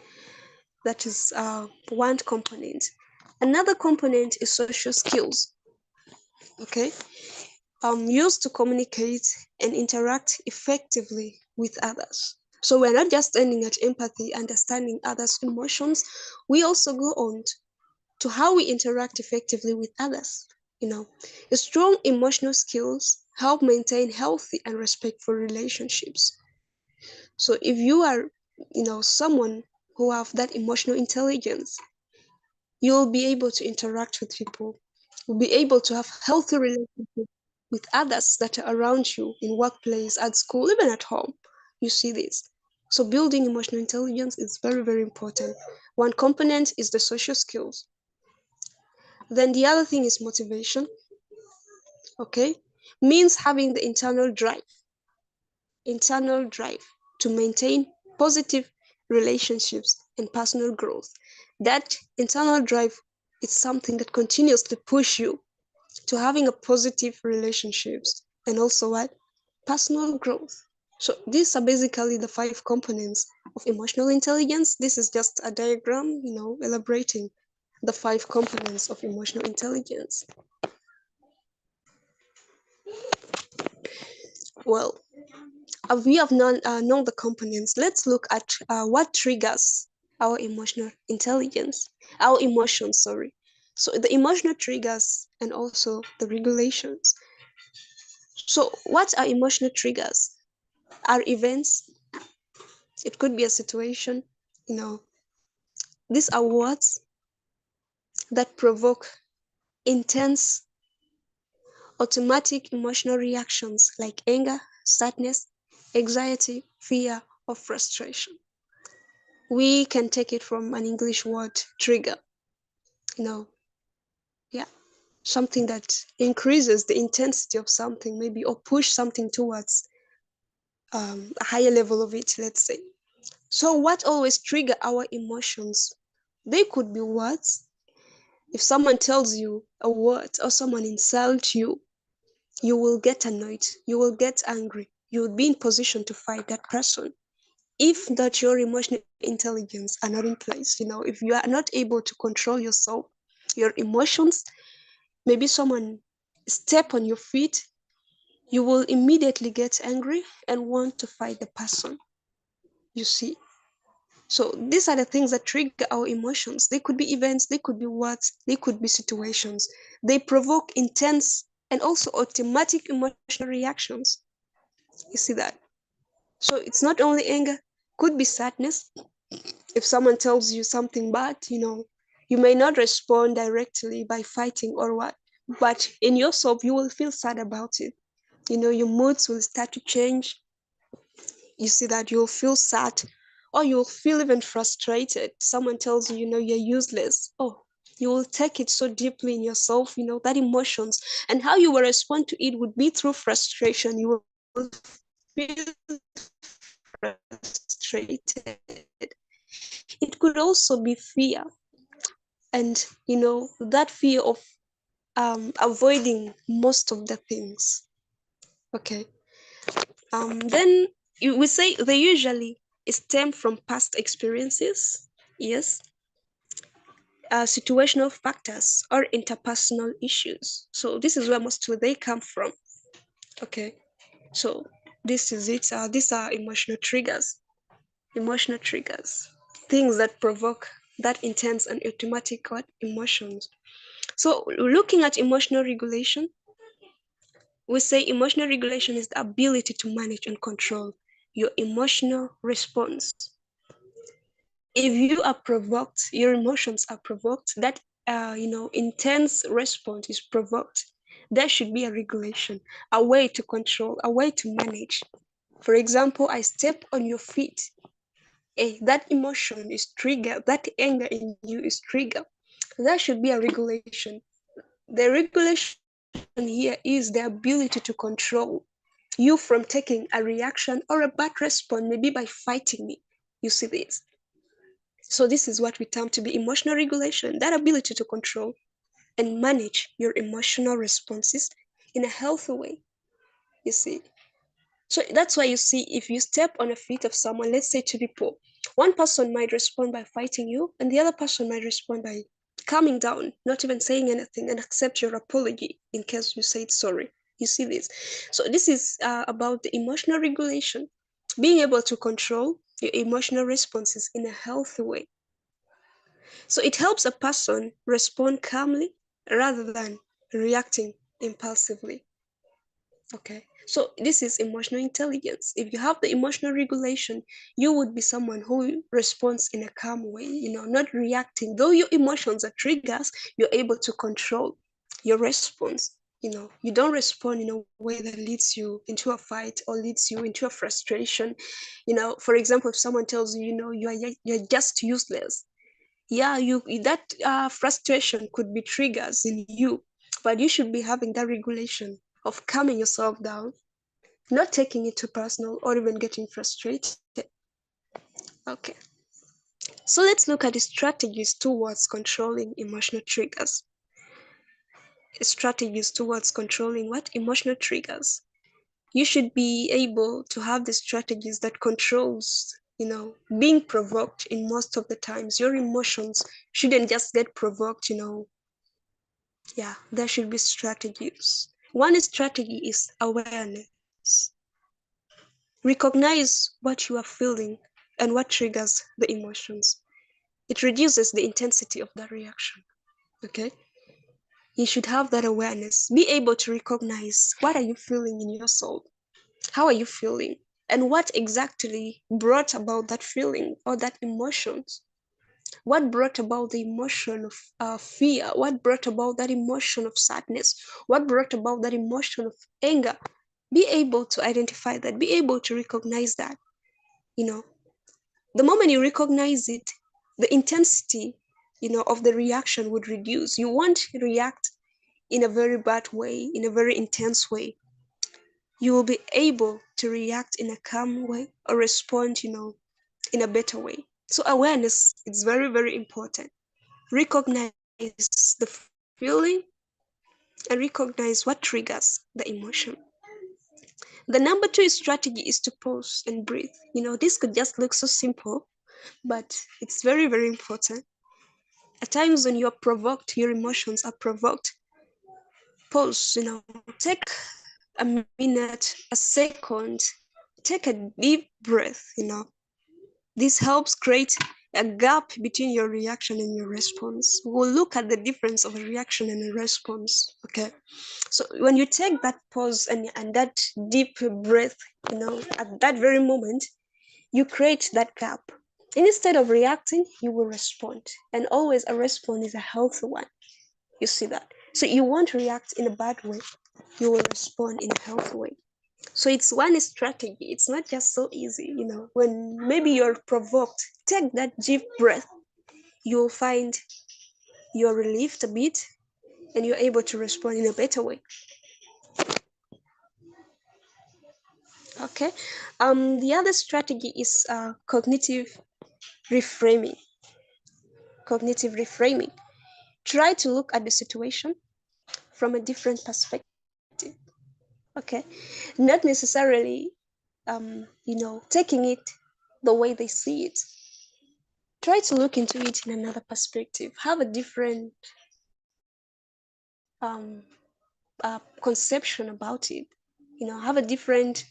That is one component. Another component is social skills. Okay. Used to communicate and interact effectively with others. So we're not just ending at empathy, understanding others' emotions. We also go on to how we interact effectively with others. Strong emotional skills help maintain healthy and respectful relationships. So if you are, someone who have that emotional intelligence, you'll be able to interact with people. You'll be able to have healthy relationships with others that are around you in workplace, at school, even at home. You see this. So building emotional intelligence is very, very important. One component is the social skills. Then the other thing is motivation. Okay? Means having the internal drive to maintain positive relationships and personal growth. That internal drive is something that continuously push you to having a positive relationships and also what? Personal growth. So these are basically the 5 components of emotional intelligence. This is just a diagram, elaborating the 5 components of emotional intelligence. Well, we have known the components. Let's look at what triggers our emotional intelligence, our emotions, sorry. So the emotional triggers and also the regulations. So what are emotional triggers? Are events, it could be a situation, these are words that provoke intense automatic emotional reactions like anger, sadness, anxiety, fear, or frustration. We can take it from an English word, trigger. Something that increases the intensity of something, maybe, or push something towards a higher level of it, let's say. So what always trigger our emotions? They could be words. If someone tells you a word or someone insults you, you will get annoyed, you will get angry, you will be in position to fight that person. If that your emotional intelligence are not in place, if you are not able to control yourself, your emotions, maybe someone step on your feet, you will immediately get angry and want to fight the person. You see? So these are the things that trigger our emotions. They could be events, they could be words, they could be situations. They provoke intense and also automatic emotional reactions. You see that? So it's not only anger, could be sadness. If someone tells you something bad, you may not respond directly by fighting or what, but in yourself, you will feel sad about it. Your moods will start to change. You see that you'll feel sad, or you'll feel even frustrated. Someone tells you, you're useless. Oh, you will take it so deeply in yourself, that emotions, and how you will respond to it would be through frustration. You will feel frustrated. It could also be fear, and that fear of avoiding most of the things. Okay. Then we say they usually stem from past experiences, yes, situational factors or interpersonal issues. So this is where mostly they come from. Okay, so this is it. These are emotional triggers. Emotional triggers, things that provoke that intense and automatic emotions. So looking at emotional regulation, we say emotional regulation is the ability to manage and control your emotional response. If you are provoked, your emotions are provoked, that intense response is provoked, there should be a regulation, a way to control, a way to manage. For example, I step on your feet. That emotion is triggered, that anger in you is triggered. There should be a regulation. The regulation here is the ability to control you from taking a reaction or a bad response, maybe by fighting me. You see this? So this is what we term to be emotional regulation, that ability to control and manage your emotional responses in a healthy way, you see. So that's why you see, if you step on the feet of someone, let's say two people, one person might respond by fighting you, and the other person might respond by calming down, not even saying anything, and accept your apology in case you said sorry. You see this? So this is about the emotional regulation, being able to control your emotional responses in a healthy way. So it helps a person respond calmly rather than reacting impulsively. Okay, so this is emotional intelligence. If you have the emotional regulation, you would be someone who responds in a calm way, not reacting. Though your emotions are triggers, you're able to control your response. You don't respond in a way that leads you into a fight or leads you into a frustration. For example, if someone tells you, you're just useless, yeah, that frustration could be triggers in you, but you should be having that regulation of calming yourself down, not taking it too personal or even getting frustrated. Okay, so let's look at the strategies towards controlling emotional triggers. Strategies towards controlling what? Emotional triggers. You should be able to have the strategies that controls being provoked. In most of the times, your emotions shouldn't just get provoked. Yeah, there should be strategies. One strategy is awareness. Recognize what you are feeling and what triggers the emotions. It reduces the intensity of that reaction. Okay, you should have that awareness. Be able to recognize, what are you feeling in your soul? How are you feeling? And what exactly brought about that feeling or that emotions? What brought about the emotion of fear? What brought about that emotion of sadness? What brought about that emotion of anger? Be able to identify that, be able to recognize that. The moment you recognize it, the intensity, of the reaction would reduce. You won't react in a very bad way, in a very intense way. You will be able to react in a calm way or respond, in a better way. So awareness is very, very important. Recognize the feeling and recognize what triggers the emotion. The number 2 strategy is to pause and breathe. This could just look so simple, but it's very, very important. At times when you're provoked, your emotions are provoked. Pause, take a minute, a second, take a deep breath, This helps create a gap between your reaction and your response. We'll look at the difference of a reaction and a response, okay? So when you take that pause and that deep breath, at that very moment, you create that gap. And instead of reacting, you will respond. And always a response is a healthy one. You see that? So you won't react in a bad way. You will respond in a healthy way. So it's one strategy. It's not just so easy, when maybe you're provoked, take that deep breath. You'll find you're relieved a bit and you're able to respond in a better way. Okay. The other strategy is cognitive reframing. Cognitive reframing. Try to look at the situation from a different perspective. Okay, not necessarily, taking it the way they see it. Try to look into it in another perspective. Have a different conception about it. Have a different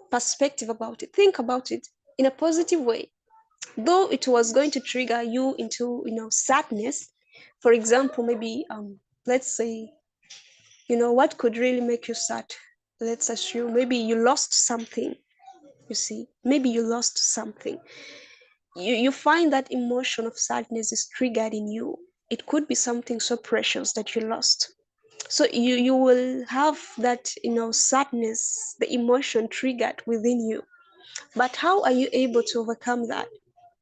perspective about it. Think about it in a positive way. Though it was going to trigger you into, sadness. For example, maybe let's say, what could really make you sad? Let's assume maybe you lost something. You see, maybe you lost something. You find that emotion of sadness is triggered in you. It could be something so precious that you lost. So you will have that, sadness, the emotion triggered within you. But how are you able to overcome that?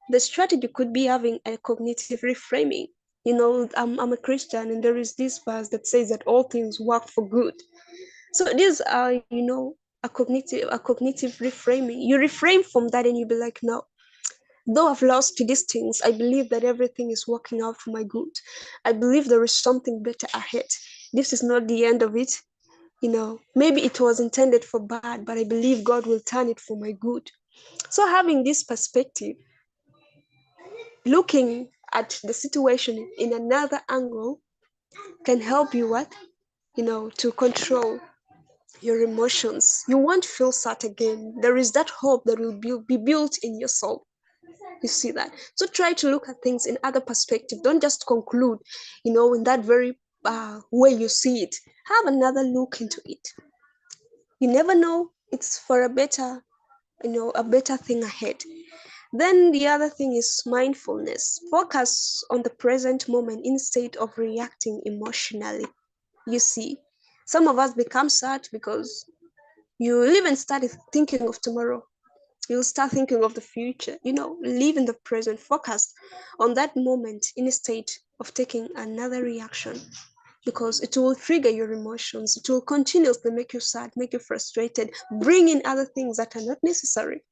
The strategy could be having a cognitive reframing. I'm a Christian, and there is this verse that says that all things work for good. So these are, a cognitive reframing. You reframe from that and you be like, no, though I've lost these things, I believe that everything is working out for my good. I believe there is something better ahead. This is not the end of it. Maybe it was intended for bad, but I believe God will turn it for my good. So having this perspective, looking at the situation in another angle, can help you to control your emotions. You won't feel sad again. There is that hope that will be built in your soul. You see that? So try to look at things in other perspective. Don't just conclude, in that very way you see it. Have another look into it. You never know. It's for a better, a better thing ahead. Then the other thing is mindfulness. Focus on the present moment instead of reacting emotionally. You see, some of us become sad because you even started thinking of tomorrow. You'll start thinking of the future. Live in the present. Focus on that moment instead of taking another reaction, because it will trigger your emotions. It will continuously make you sad, make you frustrated, bring in other things that are not necessary.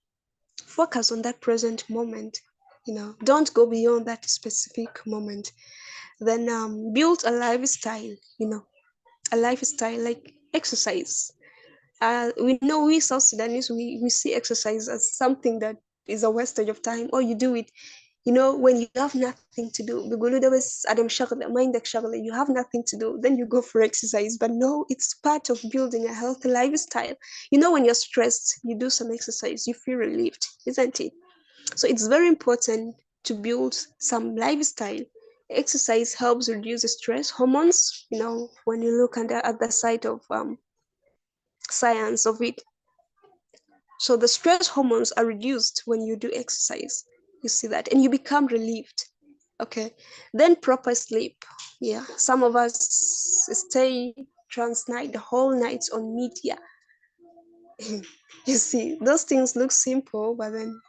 Focus on that present moment. Don't go beyond that specific moment. Then build a lifestyle, a lifestyle like exercise. We know we South Sudanese, we see exercise as something that is a wastage of time, or you do it, when you have nothing to do. You have nothing to do, then you go for exercise. But no, it's part of building a healthy lifestyle. When you're stressed, you do some exercise, you feel relieved, isn't it? So it's very important to build some lifestyle. Exercise helps reduce stress hormones, when you look at the side of science of it. So the stress hormones are reduced when you do exercise. You see that, and you become relieved. Okay, then proper sleep. Yeah, some of us stay trans night, the whole night on media. You see, those things look simple, but then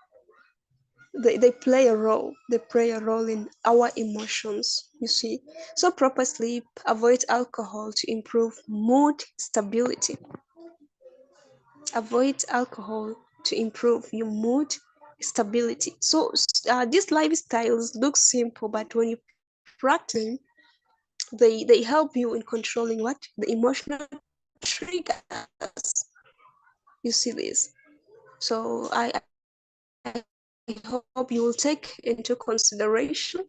they play a role. They play a role in our emotions, you see. So proper sleep, avoid alcohol to improve mood stability. Avoid alcohol to improve your mood stability. So these lifestyles look simple, but when you practice them, they help you in controlling what? The emotional triggers. You see this. So I hope you will take into consideration.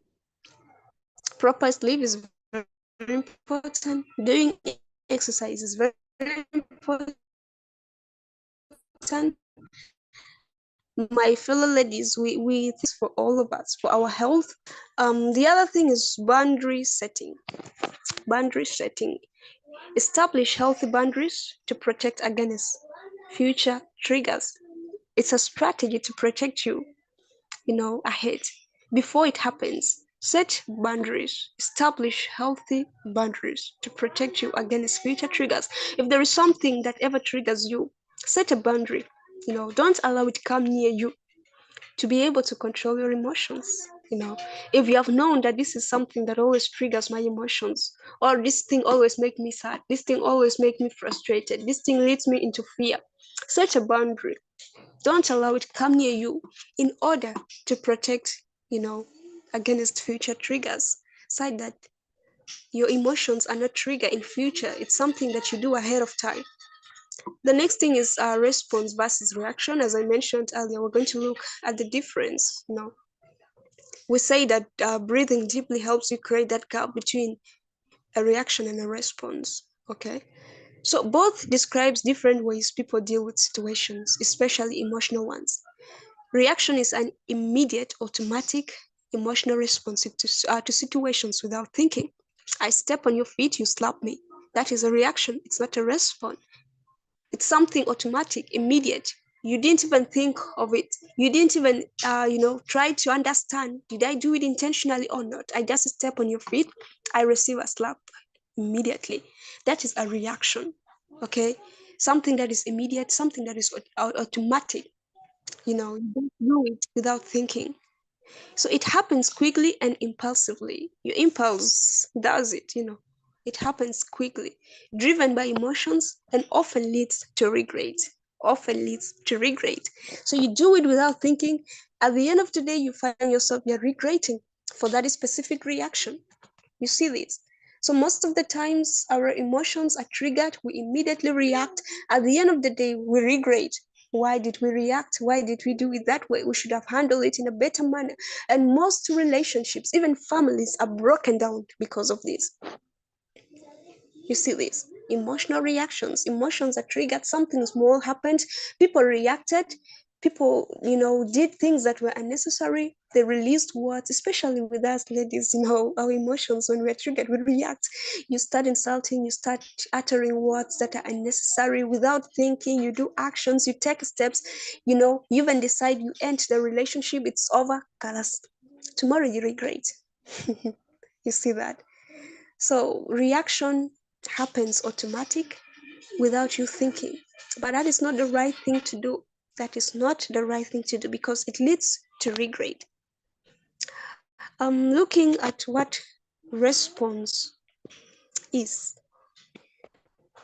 Proper sleep is very important. Doing exercise is very important. My fellow ladies, we think for all of us, for our health. The other thing is boundary setting. Boundary setting. Establish healthy boundaries to protect against future triggers. It's a strategy to protect you, ahead before it happens. Set boundaries. Establish healthy boundaries to protect you against future triggers. If there is something that ever triggers you, set a boundary. Don't allow it to come near you, to be able to control your emotions. If you have known that this is something that always triggers my emotions, or this thing always make me sad, this thing always make me frustrated, this thing leads me into fear, set a boundary. Don't allow it to come near you in order to protect, against future triggers. Side that your emotions are not triggered in future. It's something that you do ahead of time. The next thing is response versus reaction. As I mentioned earlier, we're going to look at the difference. We say that breathing deeply helps you create that gap between a reaction and a response. Okay, so both describes different ways people deal with situations, especially emotional ones. Reaction is an immediate, automatic emotional response to situations without thinking. I step on your feet, you slap me. That is a reaction. It's not a response. It's something automatic, immediate. You didn't even think of it. You didn't even, try to understand. Did I do it intentionally or not? I just step on your feet. I receive a slap immediately. That is a reaction. Okay, something that is immediate, something that is automatic. You don't do it without thinking. So it happens quickly and impulsively. Your impulse does it. It happens quickly, driven by emotions, and often leads to regret. Often leads to regret. So you do it without thinking. At the end of the day, you find yourself you're regretting for that specific reaction. You see this. So most of the times our emotions are triggered, we immediately react. At the end of the day, we regret. Why did we react? Why did we do it that way? We should have handled it in a better manner. And most relationships, even families, are broken down because of this. You see this. Emotional reactions. Emotions are triggered. Something small happened. People reacted. People, did things that were unnecessary. They released words, especially with us ladies, our emotions when we're triggered, we react. You start insulting, you start uttering words that are unnecessary without thinking. You do actions, you take steps, you even decide you end the relationship, it's over. Kalas. Tomorrow you regret. You see that? So reaction happens automatic without you thinking. But that is not the right thing to do. That is not the right thing to do because it leads to regret. Looking at what response is.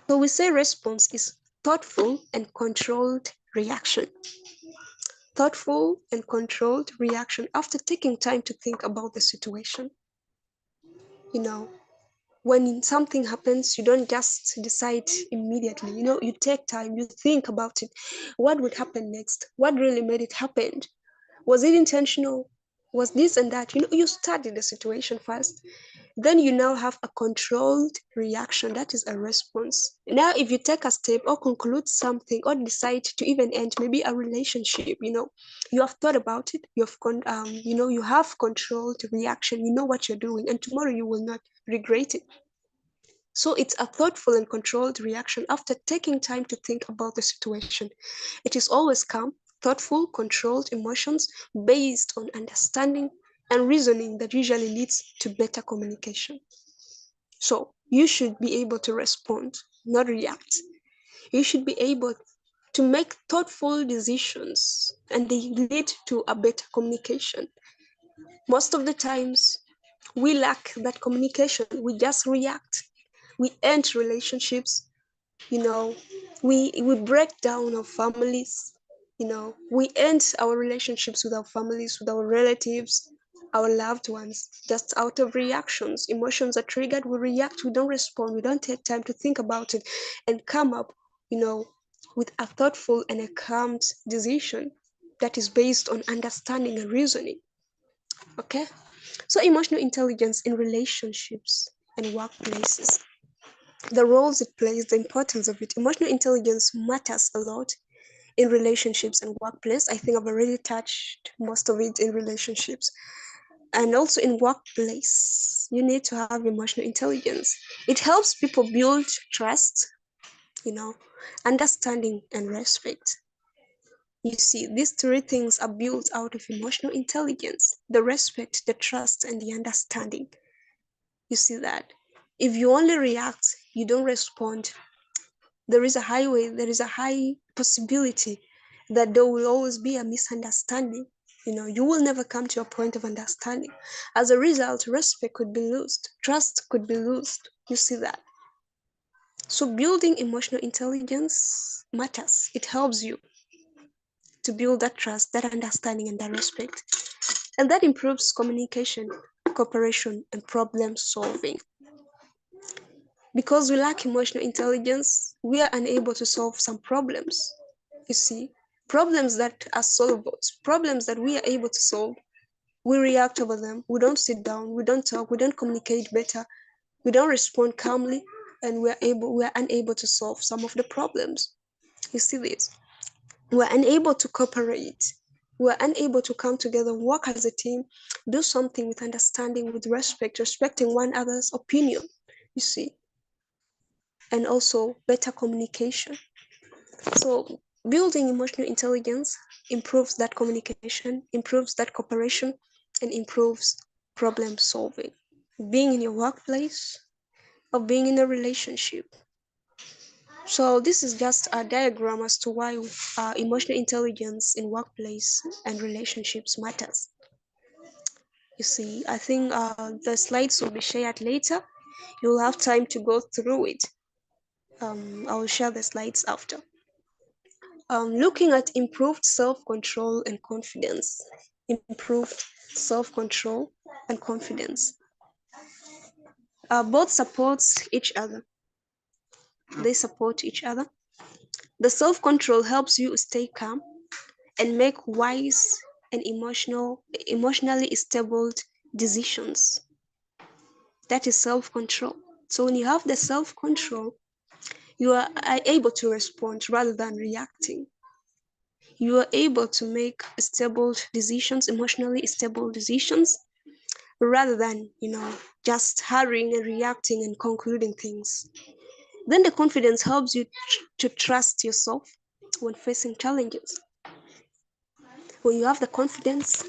So we say response is thoughtful and controlled reaction. Thoughtful and controlled reaction after taking time to think about the situation. When something happens, you don't just decide immediately. You take time, you think about it. What would happen next? What really made it happen? Was it intentional? Was this and that? You study the situation first. Then you now have a controlled reaction. That is a response. Now, if you take a step or conclude something or decide to even end maybe a relationship, you have thought about it. You have controlled reaction. You know what you're doing, and tomorrow you will not regret it. So it's a thoughtful and controlled reaction after taking time to think about the situation. It is always calm, thoughtful, controlled emotions based on understanding and reasoning that usually leads to better communication. So you should be able to respond, not react. You should be able to make thoughtful decisions, and they lead to a better communication. Most of the times, we lack that communication. We just react. We end relationships. We break down our families. We end our relationships with our families, with our relatives, our loved ones, just out of reactions. Emotions are triggered, we react, we don't respond, we don't take time to think about it and come up, with a thoughtful and a calm decision that is based on understanding and reasoning. Okay? So emotional intelligence in relationships and workplaces. The roles it plays, the importance of it. Emotional intelligence matters a lot in relationships and workplace. I think I've already touched most of it in relationships. And also in workplace, you need to have emotional intelligence. It helps people build trust, understanding and respect. You see, these three things are built out of emotional intelligence: the respect, the trust, and the understanding. You see that? If you only react, you don't respond, there is a high possibility that there will always be a misunderstanding. You will never come to a point of understanding. As a result, respect could be lost, trust could be lost. You see that? So building emotional intelligence matters. It helps you to build that trust, that understanding, and that respect. And that improves communication, cooperation, and problem solving. Because we lack emotional intelligence, we are unable to solve some problems. You see, problems that are solvable, problems that we are able to solve, we react over them. We don't sit down, we don't talk, we don't communicate better, we don't respond calmly, and we are unable to solve some of the problems. You see this? We're unable to cooperate. We're unable to come together, work as a team, do something with understanding, with respect, respecting one another's opinion, you see, and also better communication. So building emotional intelligence improves that communication, improves that cooperation, and improves problem solving. Being in your workplace or being in a relationship. So this is just a diagram as to why emotional intelligence in workplace and relationships matters. You see, I think the slides will be shared later. You'll have time to go through it. I will share the slides after. Looking at improved self-control and confidence. Improved self-control and confidence. Both supports each other. They support each other. The self-control helps you stay calm and make wise and emotionally stable decisions. That is self-control. So when you have the self-control, you are able to respond rather than reacting. You are able to make stable decisions, emotionally stable decisions, rather than, just hurrying and reacting and concluding things. Then the confidence helps you to trust yourself when facing challenges. When you have the confidence,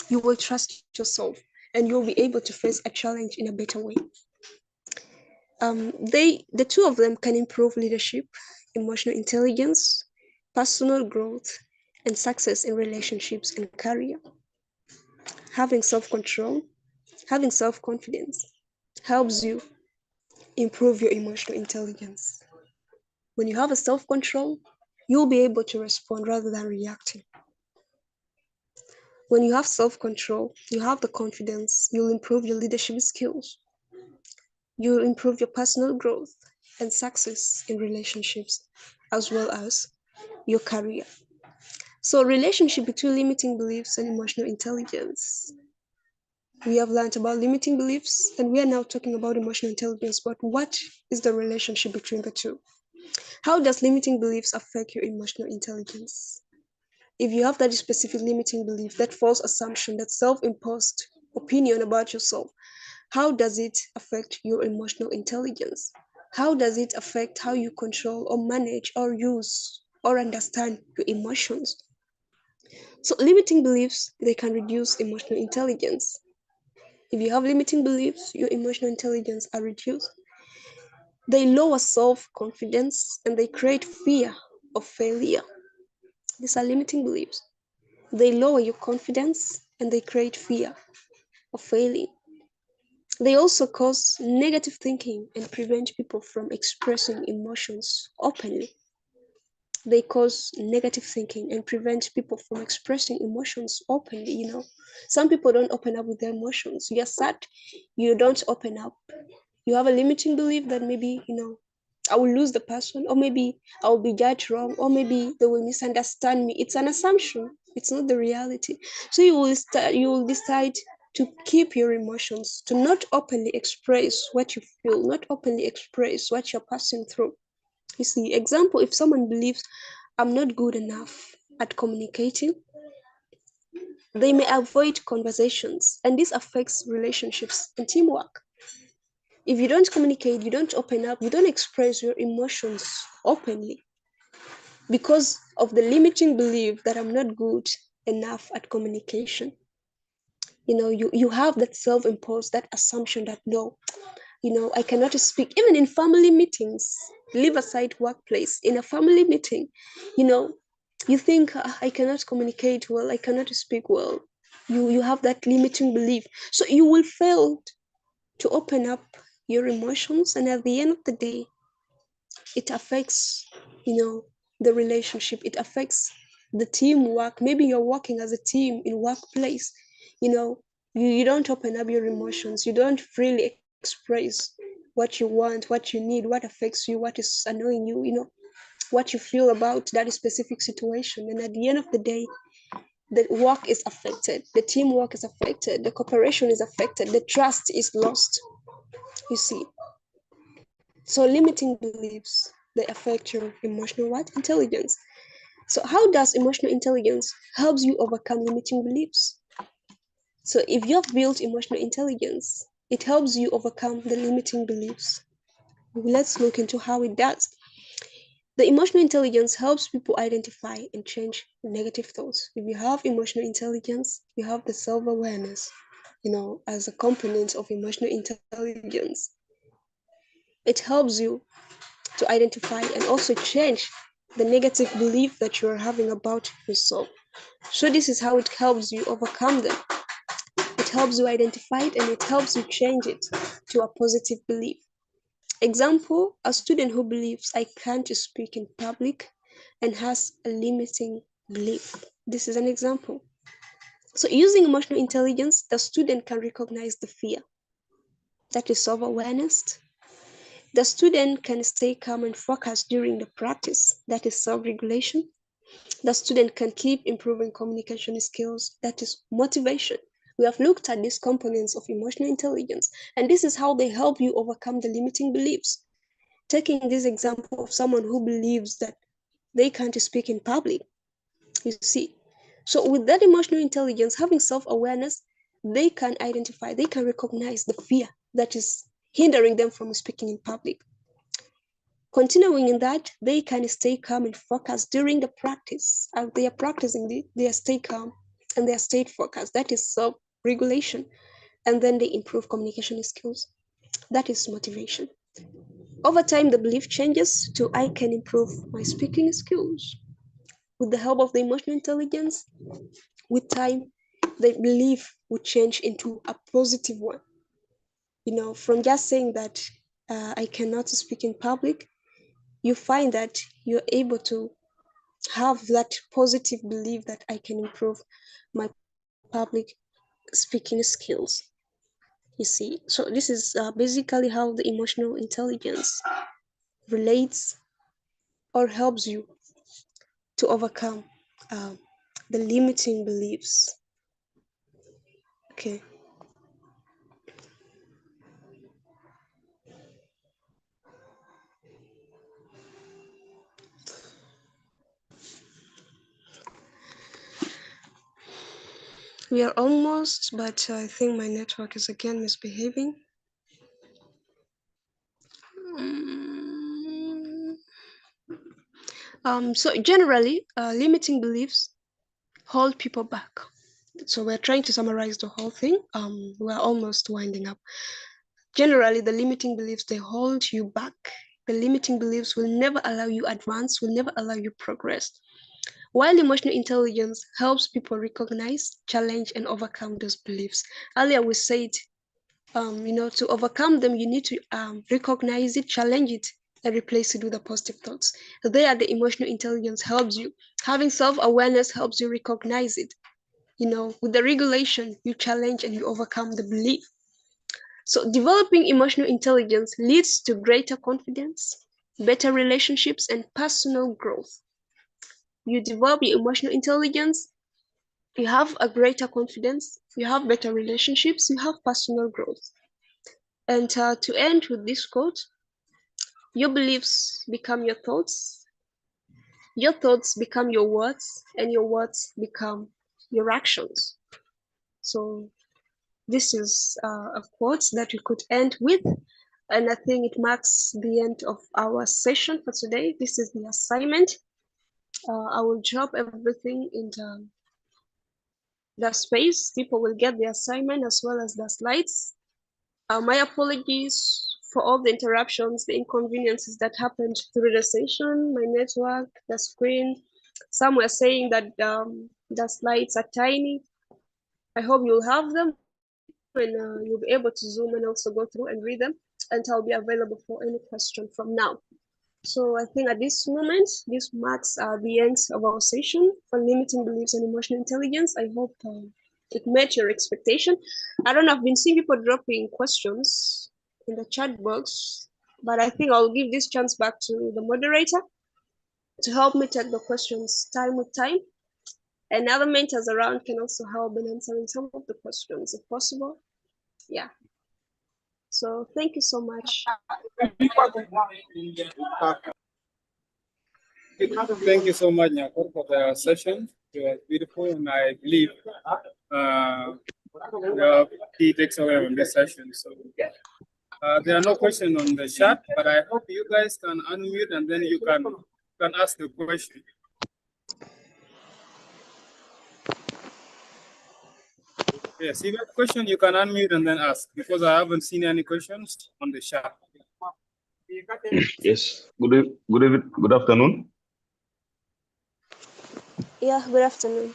you will trust yourself and you'll be able to face a challenge in a better way. The two of them can improve leadership, emotional intelligence, personal growth, and success in relationships and career. Having self-control, having self-confidence helps you improve your emotional intelligence. When you have a self-control, you'll be able to respond rather than reacting. When you have self-control, you have the confidence, you'll improve your leadership skills. You'll improve your personal growth and success in relationships, as well as your career. So, relationship between limiting beliefs and emotional intelligence. We have learned about limiting beliefs, and we are now talking about emotional intelligence, but what is the relationship between the two? How does limiting beliefs affect your emotional intelligence? If you have that specific limiting belief, that false assumption, that self-imposed opinion about yourself, how does it affect your emotional intelligence? How does it affect how you control or manage or use or understand your emotions? So limiting beliefs, they can reduce emotional intelligence. If you have limiting beliefs, your emotional intelligence are reduced. They lower self-confidence and they create fear of failure. These are limiting beliefs. They lower your confidence and they create fear of failing. They also cause negative thinking and prevent people from expressing emotions openly. They cause negative thinking and prevent people from expressing emotions openly. Some people don't open up with their emotions. You're sad, you don't open up. You have a limiting belief that maybe, I will lose the person, or maybe I will be judged wrong, or maybe they will misunderstand me. It's an assumption. It's not the reality. So you will decide to keep your emotions, to not openly express what you feel, not openly express what you're passing through. You see, example, if someone believes I'm not good enough at communicating, they may avoid conversations, and this affects relationships and teamwork. If you don't communicate, you don't open up, you don't express your emotions openly because of the limiting belief that I'm not good enough at communication. You have that self-imposed, that assumption that no, I cannot speak. Even in family meetings, leave aside workplace, in a family meeting, you think I cannot communicate well, I cannot speak well. You have that limiting belief. So you will fail to open up your emotions, and at the end of the day, it affects, the relationship. It affects the teamwork. Maybe you're working as a team in workplace. You don't open up your emotions. You don't freely express what you want, what you need, what affects you, what is annoying you, what you feel about that specific situation. And at the end of the day, the work is affected, the teamwork is affected, the cooperation is affected, the trust is lost. You see. So limiting beliefs, they affect your emotional intelligence. So how does emotional intelligence helps you overcome limiting beliefs? So if you have built emotional intelligence, it helps you overcome the limiting beliefs. Let's look into how it does. The emotional intelligence helps people identify and change negative thoughts. If you have emotional intelligence, you have the self-awareness, as a component of emotional intelligence. It helps you to identify and also change the negative belief that you're having about yourself. So this is how it helps you overcome them. It helps you identify it and it helps you change it to a positive belief. Example, a student who believes I can't speak in public and has a limiting belief. This is an example. So using emotional intelligence, the student can recognize the fear. That is self-awareness. The student can stay calm and focused during the practice. That is self-regulation. The student can keep improving communication skills. That is motivation. We have looked at these components of emotional intelligence, and this is how they help you overcome the limiting beliefs. Taking this example of someone who believes that they can't speak in public, you see. So with that emotional intelligence, having self-awareness, they can identify, they can recognize the fear that is hindering them from speaking in public. Continuing in that, they can stay calm and focused during the practice. As they are practicing, they stay calm and they stay focused. That is self-regulation. And then they improve communication skills. That is motivation. Over time, the belief changes to I can improve my speaking skills. With the help of the emotional intelligence, with time, the belief would change into a positive one. From just saying that I cannot speak in public, you find that you're able to have that positive belief that I can improve my public speaking skills. You see, so this is basically how the emotional intelligence relates or helps you to overcome the limiting beliefs. Okay. We are almost, but I think my network is again misbehaving. So generally, limiting beliefs hold people back. So we're trying to summarize the whole thing. We're almost winding up. Generally, the limiting beliefs, they hold you back. The limiting beliefs will never allow you advance, will never allow you progress. While emotional intelligence helps people recognize, challenge, and overcome those beliefs. Earlier we said, to overcome them, you need to recognize it, challenge it, and replace it with the positive thoughts. There, the emotional intelligence helps you. Having self-awareness helps you recognize it. With the regulation, you challenge and you overcome the belief. So developing emotional intelligence leads to greater confidence, better relationships, and personal growth. You develop your emotional intelligence, you have a greater confidence, you have better relationships, you have personal growth. And to end with this quote, your beliefs become your thoughts become your words, and your words become your actions. So this is a quote that we could end with, and I think it marks the end of our session for today. This is the assignment. I will drop everything in the space. People will get the assignment as well as the slides. My apologies for all the interruptions, the inconveniences that happened through the session, my network, the screen. Some were saying that the slides are tiny. I hope you'll have them and you'll be able to zoom and also go through and read them, and I'll be available for any question from now. So I think at this moment, this marks the end of our session on limiting beliefs and emotional intelligence. I hope it met your expectation. I don't know, I've been seeing people dropping questions in the chat box, but I think I'll give this chance back to the moderator to help me take the questions time with time. And other mentors around can also help in answering some of the questions if possible. Yeah. So thank you so much. Thank you so much, Nyakor, for the session. It was beautiful, and I believe the key takes away from this session. So there are no questions on the chat, but I hope you guys can unmute and then you can ask the question. Yes, if you have a question, you can unmute and then ask, because I haven't seen any questions on the chat. Yes. Good afternoon. Yeah, good afternoon.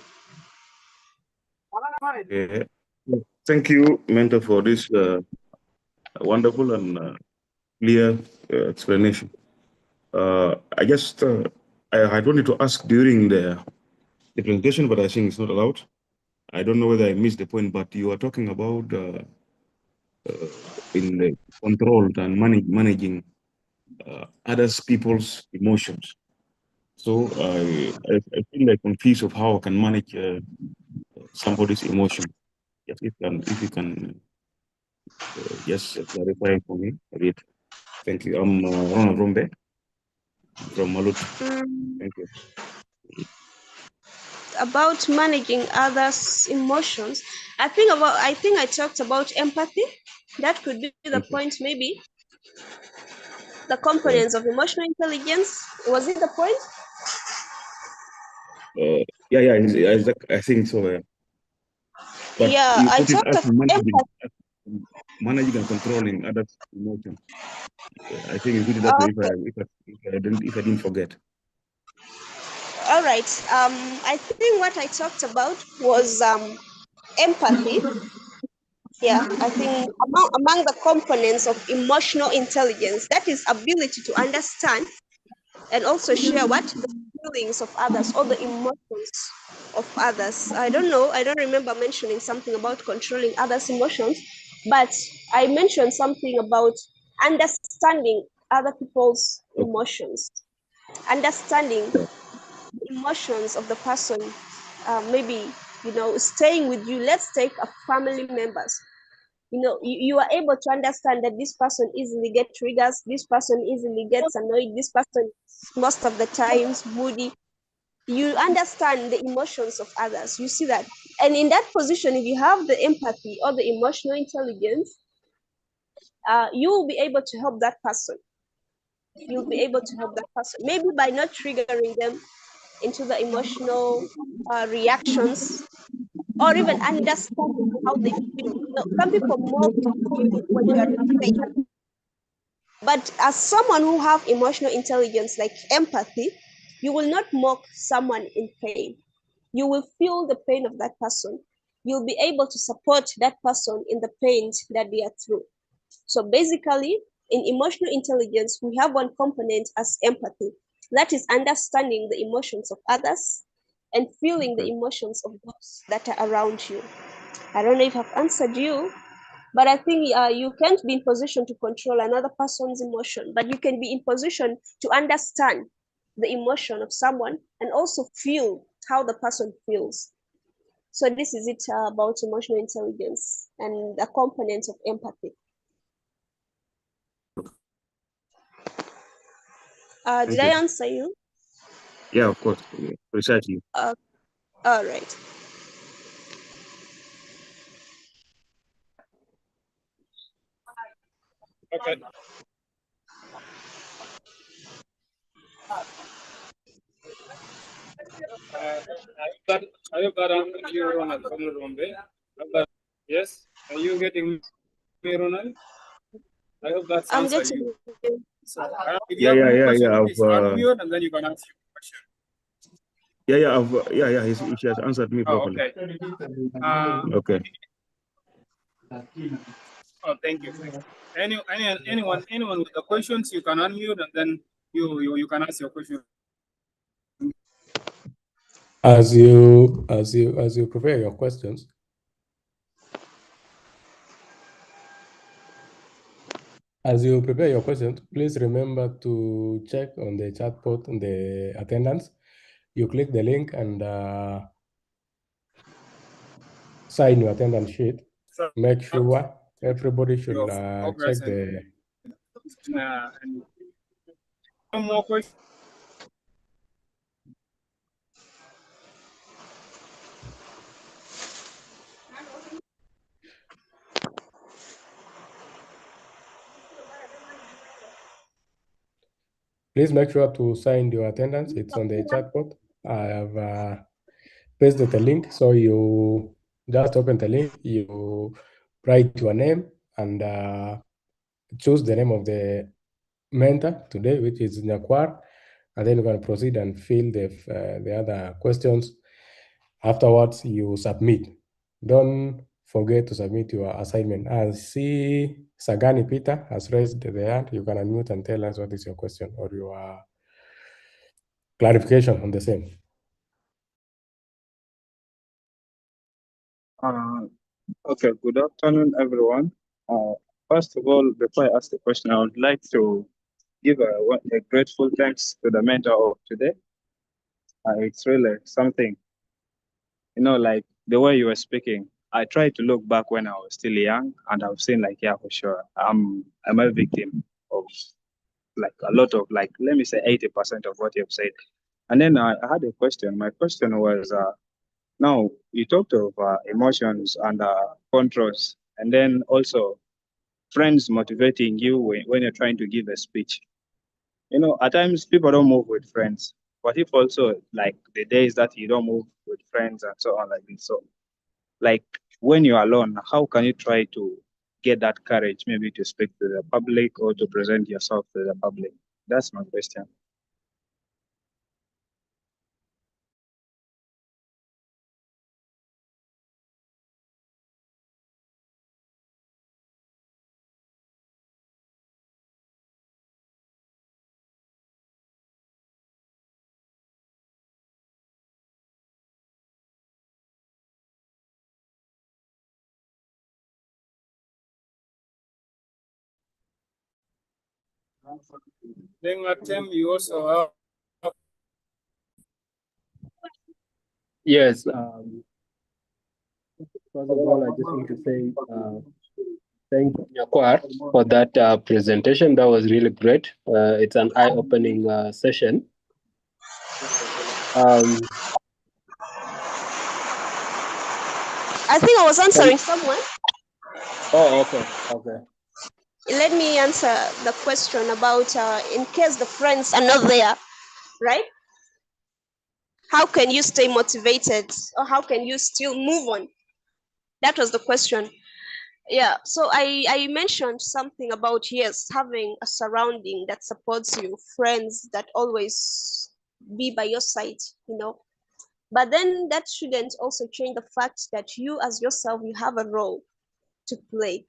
Thank you, Mentor, for this wonderful and clear explanation. I just I wanted to ask during the presentation, but I think it's not allowed. I don't know whether I missed the point, but you are talking about in the control and managing others people's emotions. So I feel like confused of how I can manage somebody's emotion. If you can just clarify for me a bit. Thank you. I'm Ronald Rombe from Malut. Thank you. About managing others' emotions, I think I talked about empathy. That could be the point, maybe. The components of emotional intelligence. Was it the point? Yeah, I think so. But yeah, you I put it talked as about managing and controlling others' emotions. I think you put it that way if I didn't forget. All right. I think what I talked about was empathy. Yeah, I think among the components of emotional intelligence, that is ability to understand and also share the feelings of others or the emotions of others. I don't know, I don't remember mentioning something about controlling others' emotions, but I mentioned something about understanding other people's emotions, understanding the emotions of the person, maybe, staying with you. Let's take a family members. You are able to understand that this person easily gets triggers, this person easily gets annoyed, this person most of the times moody. You understand the emotions of others, you see that, and in that position, if you have the empathy or the emotional intelligence, you will be able to help that person. You'll be able to help that person, maybe by not triggering them into the emotional reactions or even understanding how they feel. Some people mock you when you are in pain. But as someone who have emotional intelligence like empathy, you will not mock someone in pain. You will feel the pain of that person. You'll be able to support that person in the pains that they are through. So basically, in emotional intelligence, we have one component as empathy. That is understanding the emotions of others and feeling the emotions of those that are around you. I don't know if I've answered you, but I think you can't be in position to control another person's emotion, but you can be in position to understand the emotion of someone and also feel how the person feels. So this is it about emotional intelligence and the components of empathy. Did I answer you? Yeah, of course. Yeah, precisely. All right. Okay. Are you answered you, Ronald, from Rombe? Yes? Are you getting me, Ronald? I hope that's I'm answered getting you. you. So, if you have more questions, please unmute and then you can ask your question. She has answered me properly. Okay. Okay. Oh, thank you. Anyone with the questions, you can unmute and then you can ask your question. As you prepare your questions, please remember to check on the chat board on the attendance. You click the link and sign your attendance sheet. Make sure everybody should check the. And no more questions. Please make sure to sign your attendance. It's on the chat board. I have pasted the link, so you just open the link, you write your name and choose the name of the mentor today, which is Nyakwar, and then you're going to proceed and fill the other questions. Afterwards, you submit. Don't forget to submit your assignment. I see Sagani Peter has raised the hand. You can unmute and tell us what is your question or your clarification on the same. Okay, good afternoon, everyone. First of all, before I ask the question, I would like to give a grateful thanks to the mentor of today. It's really something, like the way you were speaking. I tried to look back when I was still young, and I've seen like, yeah, for sure, I'm a victim of like a lot of like, let me say 80% of what you've said. And then I had a question. My question was, now you talked of emotions and controls, and then also friends motivating you when you're trying to give a speech. At times people don't move with friends. But if also like the days that you don't move with friends and so on like this, so like when you're alone, how can you try to get that courage maybe to speak to the public or to present yourself to the public? That's my question. Then at time you also have. Yes. First of all, I just want to say thank you, Nyakwar, for that presentation. That was really great. It's an eye-opening session. I think I was answering someone. Oh, okay. Let me answer the question about in case the friends are not there, right? How can you stay motivated, or how can you still move on? That was the question. Yeah, so I mentioned something about, yes, having a surrounding that supports you, friends that always be by your side, you know. But then that shouldn't also change the fact that you as yourself, you have a role to play.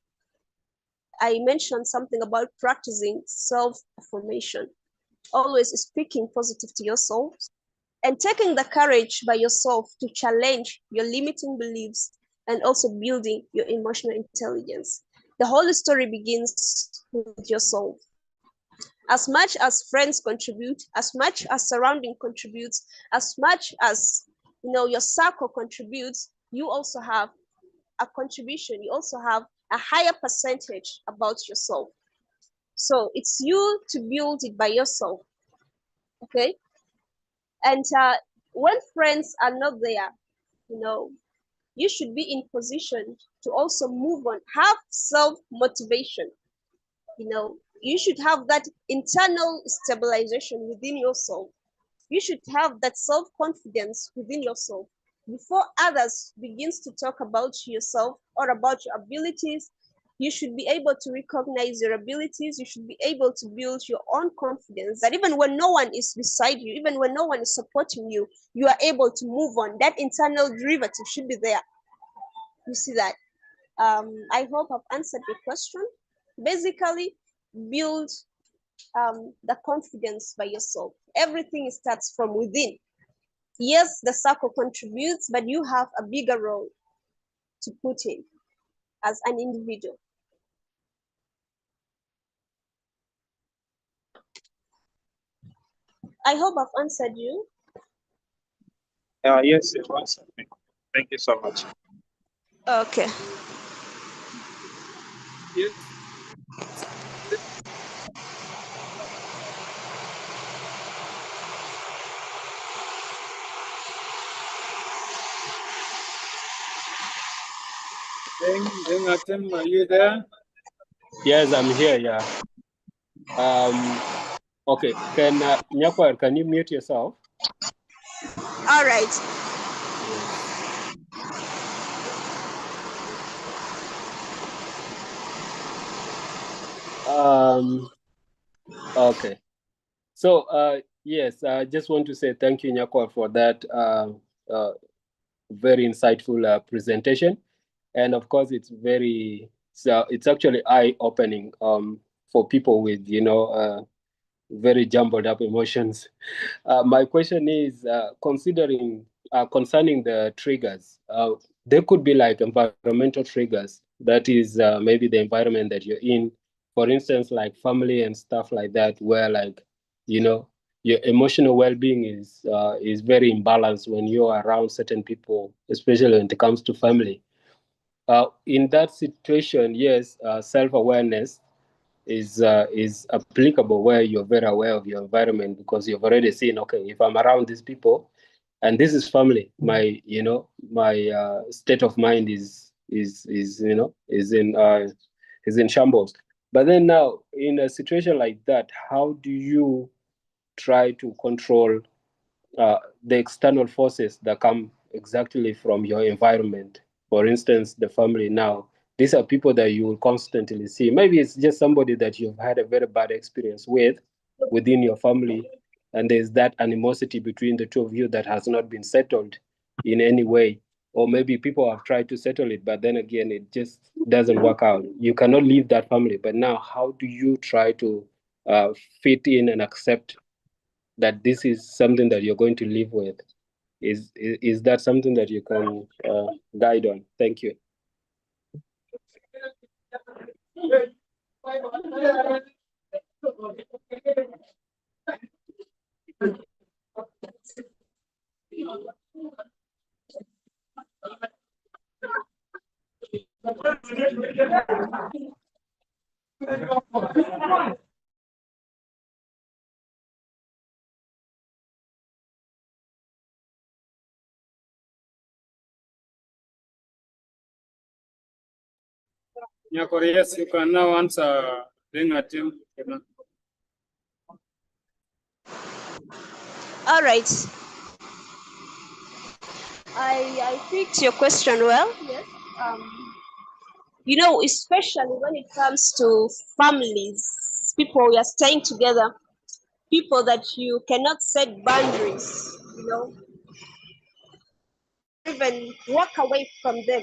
I mentioned something about practicing self-affirmation, always speaking positive to yourself, and taking the courage by yourself to challenge your limiting beliefs, and also building your emotional intelligence. The whole story begins with yourself. As much as friends contribute, as much as surrounding contributes, as much as your circle contributes, you also have a contribution. You also have a higher percentage about yourself. So it's you to build it by yourself. Okay. And when friends are not there, you should be in position to also move on, have self-motivation. You should have that internal stabilization within yourself. You should have that self-confidence within yourself before others begins to talk about yourself or about your abilities. You should be able to recognize your abilities. You should be able to build your own confidence, that even when no one is beside you, even when no one is supporting you, you are able to move on. That internal derivative should be there. You see that? I hope I've answered your question. Basically, build the confidence by yourself. Everything starts from within. Yes, the circle contributes, but you have a bigger role to put in as an individual. I hope I've answered you. Yes, you answered me. Thank you so much. Okay. Yes. Atem, are you there? Yes, I'm here. Yeah. Okay. Can Nyakwar, can you mute yourself? All right. Okay. So yes, I just want to say thank you, Nyakwar, for that very insightful presentation. And of course, it's actually eye-opening for people with very jumbled up emotions. My question is concerning the triggers. There could be like environmental triggers. That is maybe the environment that you're in. For instance, like family and stuff like that, where like your emotional well-being is very imbalanced when you're around certain people, especially when it comes to family. In that situation, yes, self-awareness is applicable, where you're very aware of your environment because you've already seen, okay, if I'm around these people and this is family, my state of mind is in shambles. But then now in a situation like that, how do you try to control the external forces that come exactly from your environment? For instance, the family. Now these are people that you will constantly see. Maybe it's just somebody that you've had a very bad experience with within your family, and there's that animosity between the two of you that has not been settled in any way. Or maybe people have tried to settle it, but then again it just doesn't work out. You cannot leave that family, but now how do you try to fit in and accept that this is something that you're going to live with? Is that something that you can guide on? Thank you. Nyakwar, yes, you can now answer Atem. All right. I picked your question well. Yes. You know, especially when it comes to families, people we are staying together, people that you cannot set boundaries, you know, even walk away from them.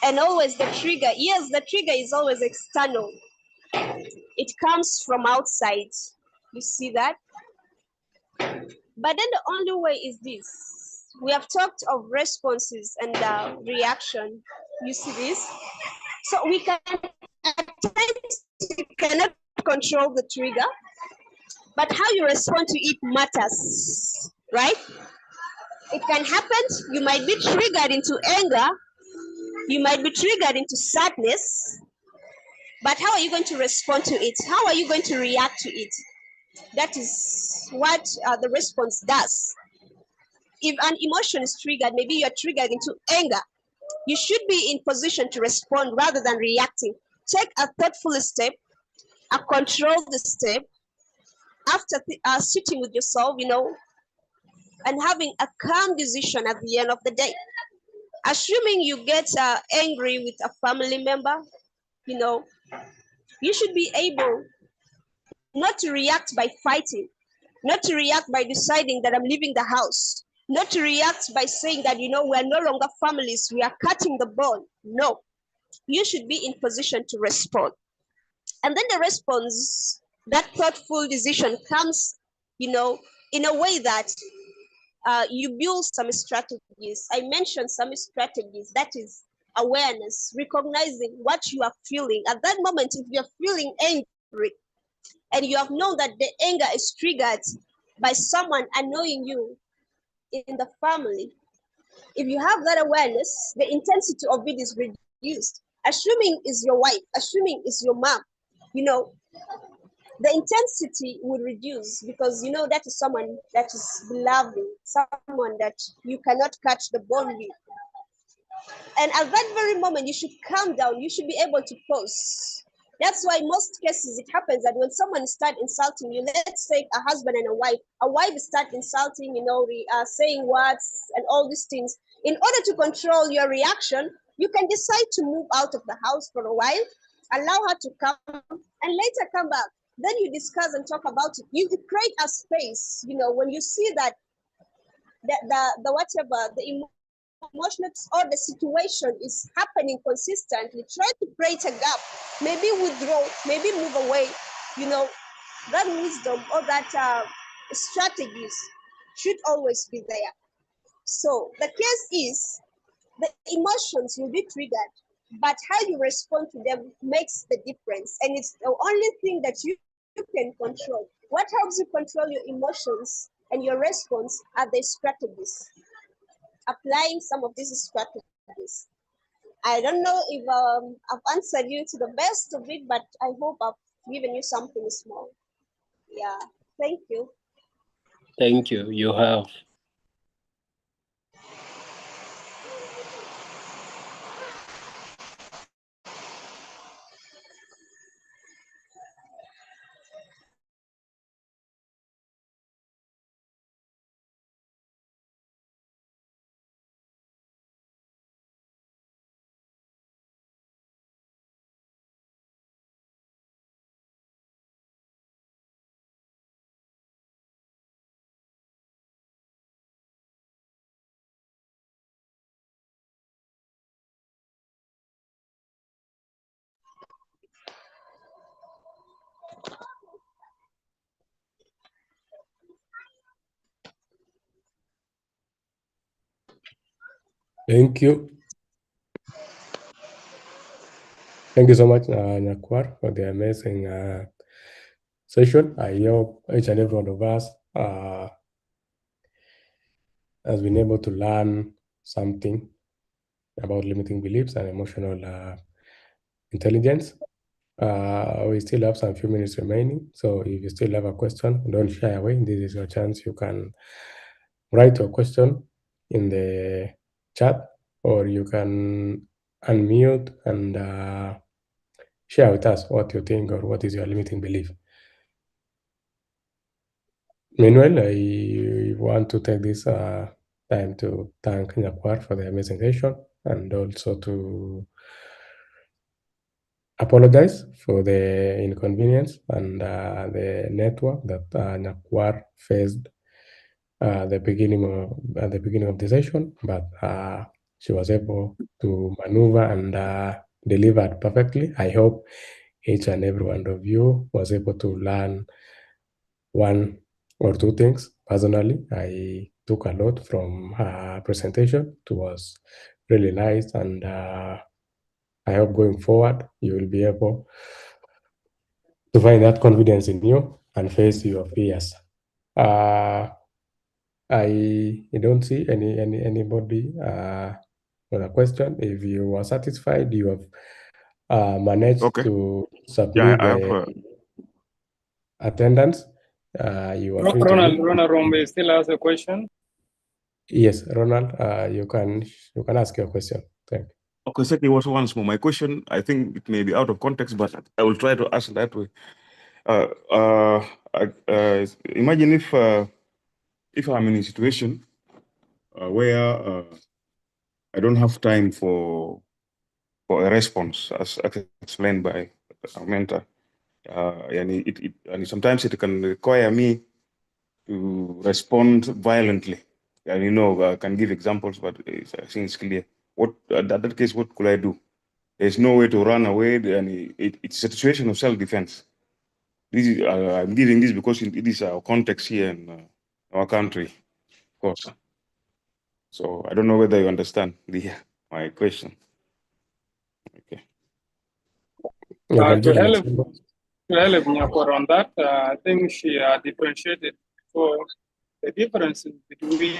And always the trigger, yes, the trigger is always external. It comes from outside. You see that? But then the only way is this. We have talked of responses and reaction. You see this? So we can, at times, you cannot control the trigger, but how you respond to it matters, right? It can happen. You might be triggered into anger. You might be triggered into sadness. But how are you going to respond to it? How are you going to react to it? That is what the response does. If an emotion is triggered, maybe you're triggered into anger, you should be in position to respond rather than reacting. Take a thoughtful step, a controlled step, after sitting with yourself, you know, and having a calm decision at the end of the day. Assuming you get angry with a family member, you know, you should be able not to react by fighting, not to react by deciding that I'm leaving the house, not to react by saying that, you know, we're no longer families, we are cutting the bond. No, you should be in position to respond. And then the response, that thoughtful decision comes, you know, in a way that you build some strategies. I mentioned some strategies. That is awareness, recognizing what you are feeling. At that moment, if you're feeling angry and you have known that the anger is triggered by someone annoying you in the family, if you have that awareness, the intensity of it is reduced. Assuming is your wife, assuming is your mom, you know, the intensity would reduce because you know that is someone that is loving, someone that you cannot catch the bond with. And at that very moment, you should calm down. You should be able to pause. That's why most cases it happens that when someone starts insulting you, let's say a husband and a wife start insulting, you know, saying words and all these things. In order to control your reaction, you can decide to move out of the house for a while, allow her to come, and later come back. Then you discuss and talk about it. You create a space, you know, when you see that the whatever, the emotional or the situation is happening consistently, try to create a gap, maybe withdraw, maybe move away. You know, that wisdom or that strategies should always be there. So the case is the emotions will be triggered, but how you respond to them makes the difference, and it's the only thing that you can control. What helps you control your emotions and your response are the strategies. Applying some of these strategies. I don't know if I've answered you to the best of it, but I hope I've given you something small. Yeah, thank you. Thank you. You have. Thank you. Thank you so much, Nyakwar, for the amazing session. I hope each and every one of us has been able to learn something about limiting beliefs and emotional intelligence. We still have some few minutes remaining. So if you still have a question, don't shy away. This is your chance. You can write your question in the chat, or you can unmute and share with us what you think or what is your limiting belief. Meanwhile, I want to take this time to thank Nyakwar for the amazing session and also to apologize for the inconvenience and the network that Nyakwar faced at the beginning of the session, but she was able to maneuver and delivered perfectly. I hope each and every one of you was able to learn one or two things. Personally, I took a lot from her presentation. It was really nice, and I hope going forward you will be able to find that confidence in you and face your fears. I don't see anybody with a question. If you are satisfied, you have managed Okay. to Yeah, submit I have. the attendance. You are free to Ronald leave. Rombe still has a question. Yes, Ronald, you can ask your question. Thank you. Okay, secondly, was once more. My question, I think it may be out of context, but I will try to ask that way. Imagine if I'm in a situation where I don't have time for a response, as explained by our mentor. And sometimes it can require me to respond violently. And I can give examples, but I think it's clear. What that case, what could I do? There's no way to run away, and it's a situation of self-defense. This is I'm giving this because it is our context here in our country, of course. So I don't know whether you understand my question. Okay. To help Nyakor on that, I think she differentiated for the difference between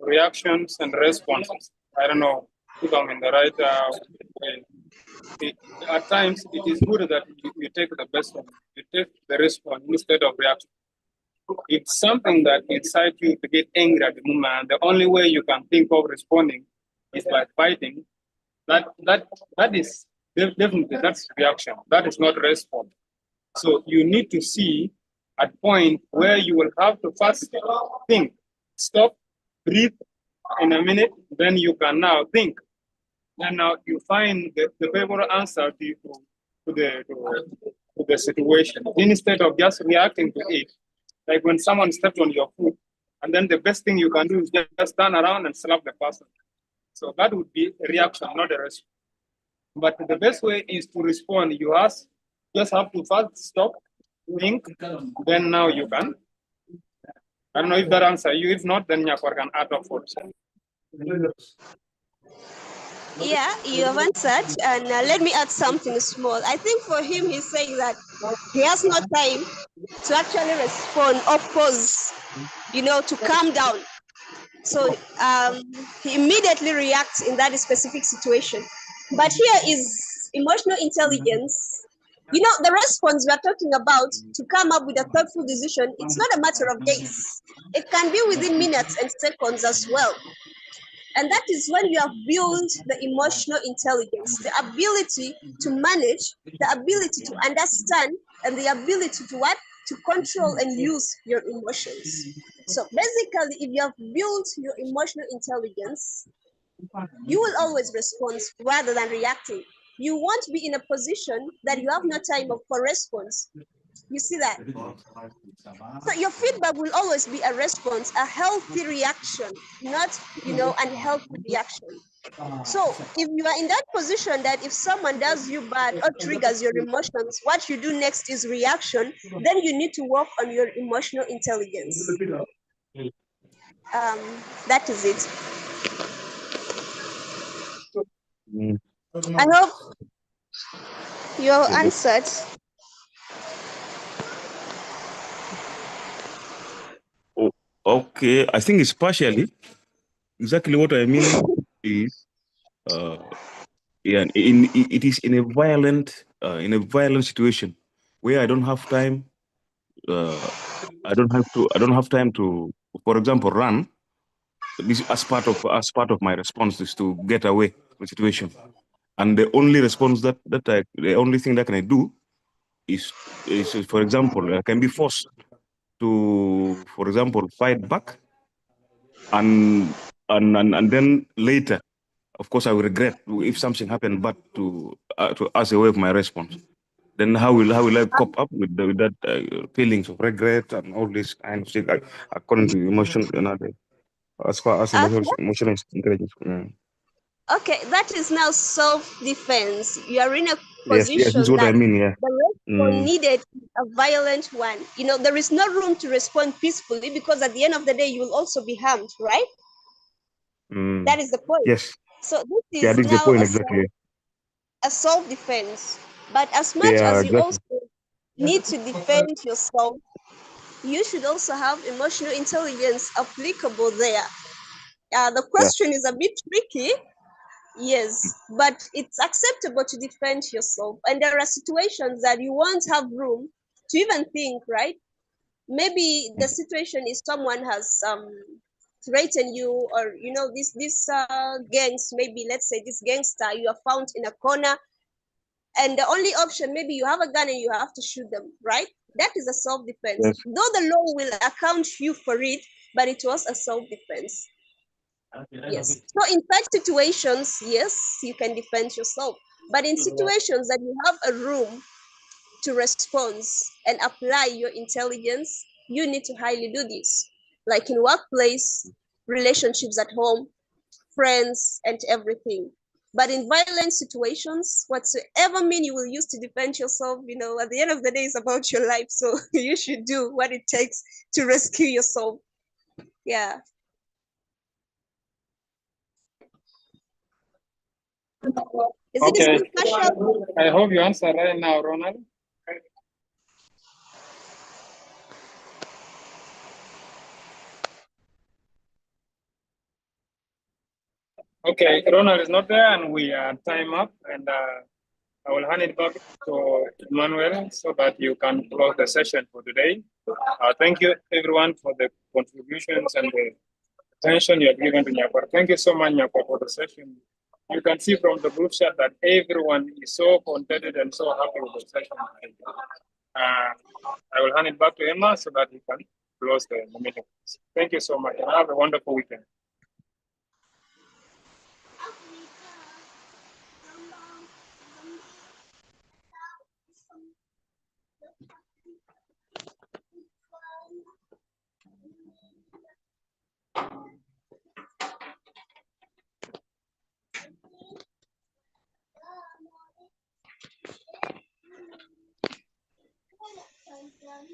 reactions and responses. I don't know if I'm in the right way. At times, it is good that you take the best one. You take the response instead of reaction. It's something that incites you to get angry at the moment. The only way you can think of responding is by fighting. That is definitely that's reaction. That is not response. So you need to see a point where you will have to first think, stop, breathe in a minute, then you can now think. Then now you find the favorable answer to the situation instead of just reacting to it. Like when someone steps on your foot, and then the best thing you can do is just turn around and slap the person. So that would be a reaction, not a response. But the best way is to respond. You just have to first stop, think, then now you can. I don't know if that answers you. If not, then Nyakor can add up for Yeah, you have answered, and let me add something small. I think for him, he's saying that he has no time to actually respond or pause, to calm down. So he immediately reacts in that specific situation. But here is emotional intelligence. The response we are talking about to come up with a thoughtful decision, it's not a matter of days. It can be within minutes and seconds as well. And that is when you have built the emotional intelligence, the ability to manage, the ability to understand, and the ability to what? To control and use your emotions. So basically, if you have built your emotional intelligence, you will always respond rather than reacting. You won't be in a position that you have no time for response. You see that? So your feedback will always be a response, a healthy reaction, not, unhealthy reaction. So if you are in that position that if someone does you bad or triggers your emotions, what you do next is reaction, then you need to work on your emotional intelligence. That is it. I hope you have answered. Okay, I think it's partially. Exactly what I mean is, it is in a violent situation where I don't have time. I don't have time to, for example, run. This as part of my response is to get away from the situation, and the only response the only thing that can I do is for example, I can be forced to, for example, fight back, and then later, of course, I will regret if something happened, but to as a way of my response. Then how will I cope up with that feelings of regret and all this kind of thing, according to emotion and other, as far as emotional intelligence? Okay, that is now self-defense. You are in a Yes, this is position what I that mean. Yeah. the response needed is a violent one. You know, there is no room to respond peacefully because at the end of the day, you will also be harmed, right? That is the point. Yes. So this Yeah, is this is the now point exactly. a self-defense. But as much Yeah, as you exactly. also need to defend yourself, you should also have emotional intelligence applicable there. The question is a bit tricky, yes, but it's acceptable to defend yourself. And there are situations that you won't have room to even think, right? Maybe the situation is someone has threatened you, or you know, this gangs, maybe let's say this gangster, you are found in a corner, and the only option, maybe you have a gun and you have to shoot them, right? That is a self-defense. Yes. Though the law will account you for it, but it was a self-defense. Yes. So in such situations, yes, you can defend yourself. But in situations that you have a room to respond and apply your intelligence, you need to highly do this. Like in workplace, relationships at home, friends, and everything. But in violent situations, whatsoever mean you will use to defend yourself, you know, at the end of the day, it's about your life. So you should do what it takes to rescue yourself. Yeah. Is it Okay. discussion? I hope you answer right now, Ronald. Okay, Ronald is not there, and we are time up, and I will hand it back to Emmanuel so that you can close the session for today. Thank you, everyone, for the contributions and the attention you have given to Nyakwa. Thank you so much, Nyakwa, for the session. You can see from the group chat that everyone is so contented and so happy with the session. I will hand it back to Emma so that he can close the meeting. Thank you so much, and have a wonderful weekend.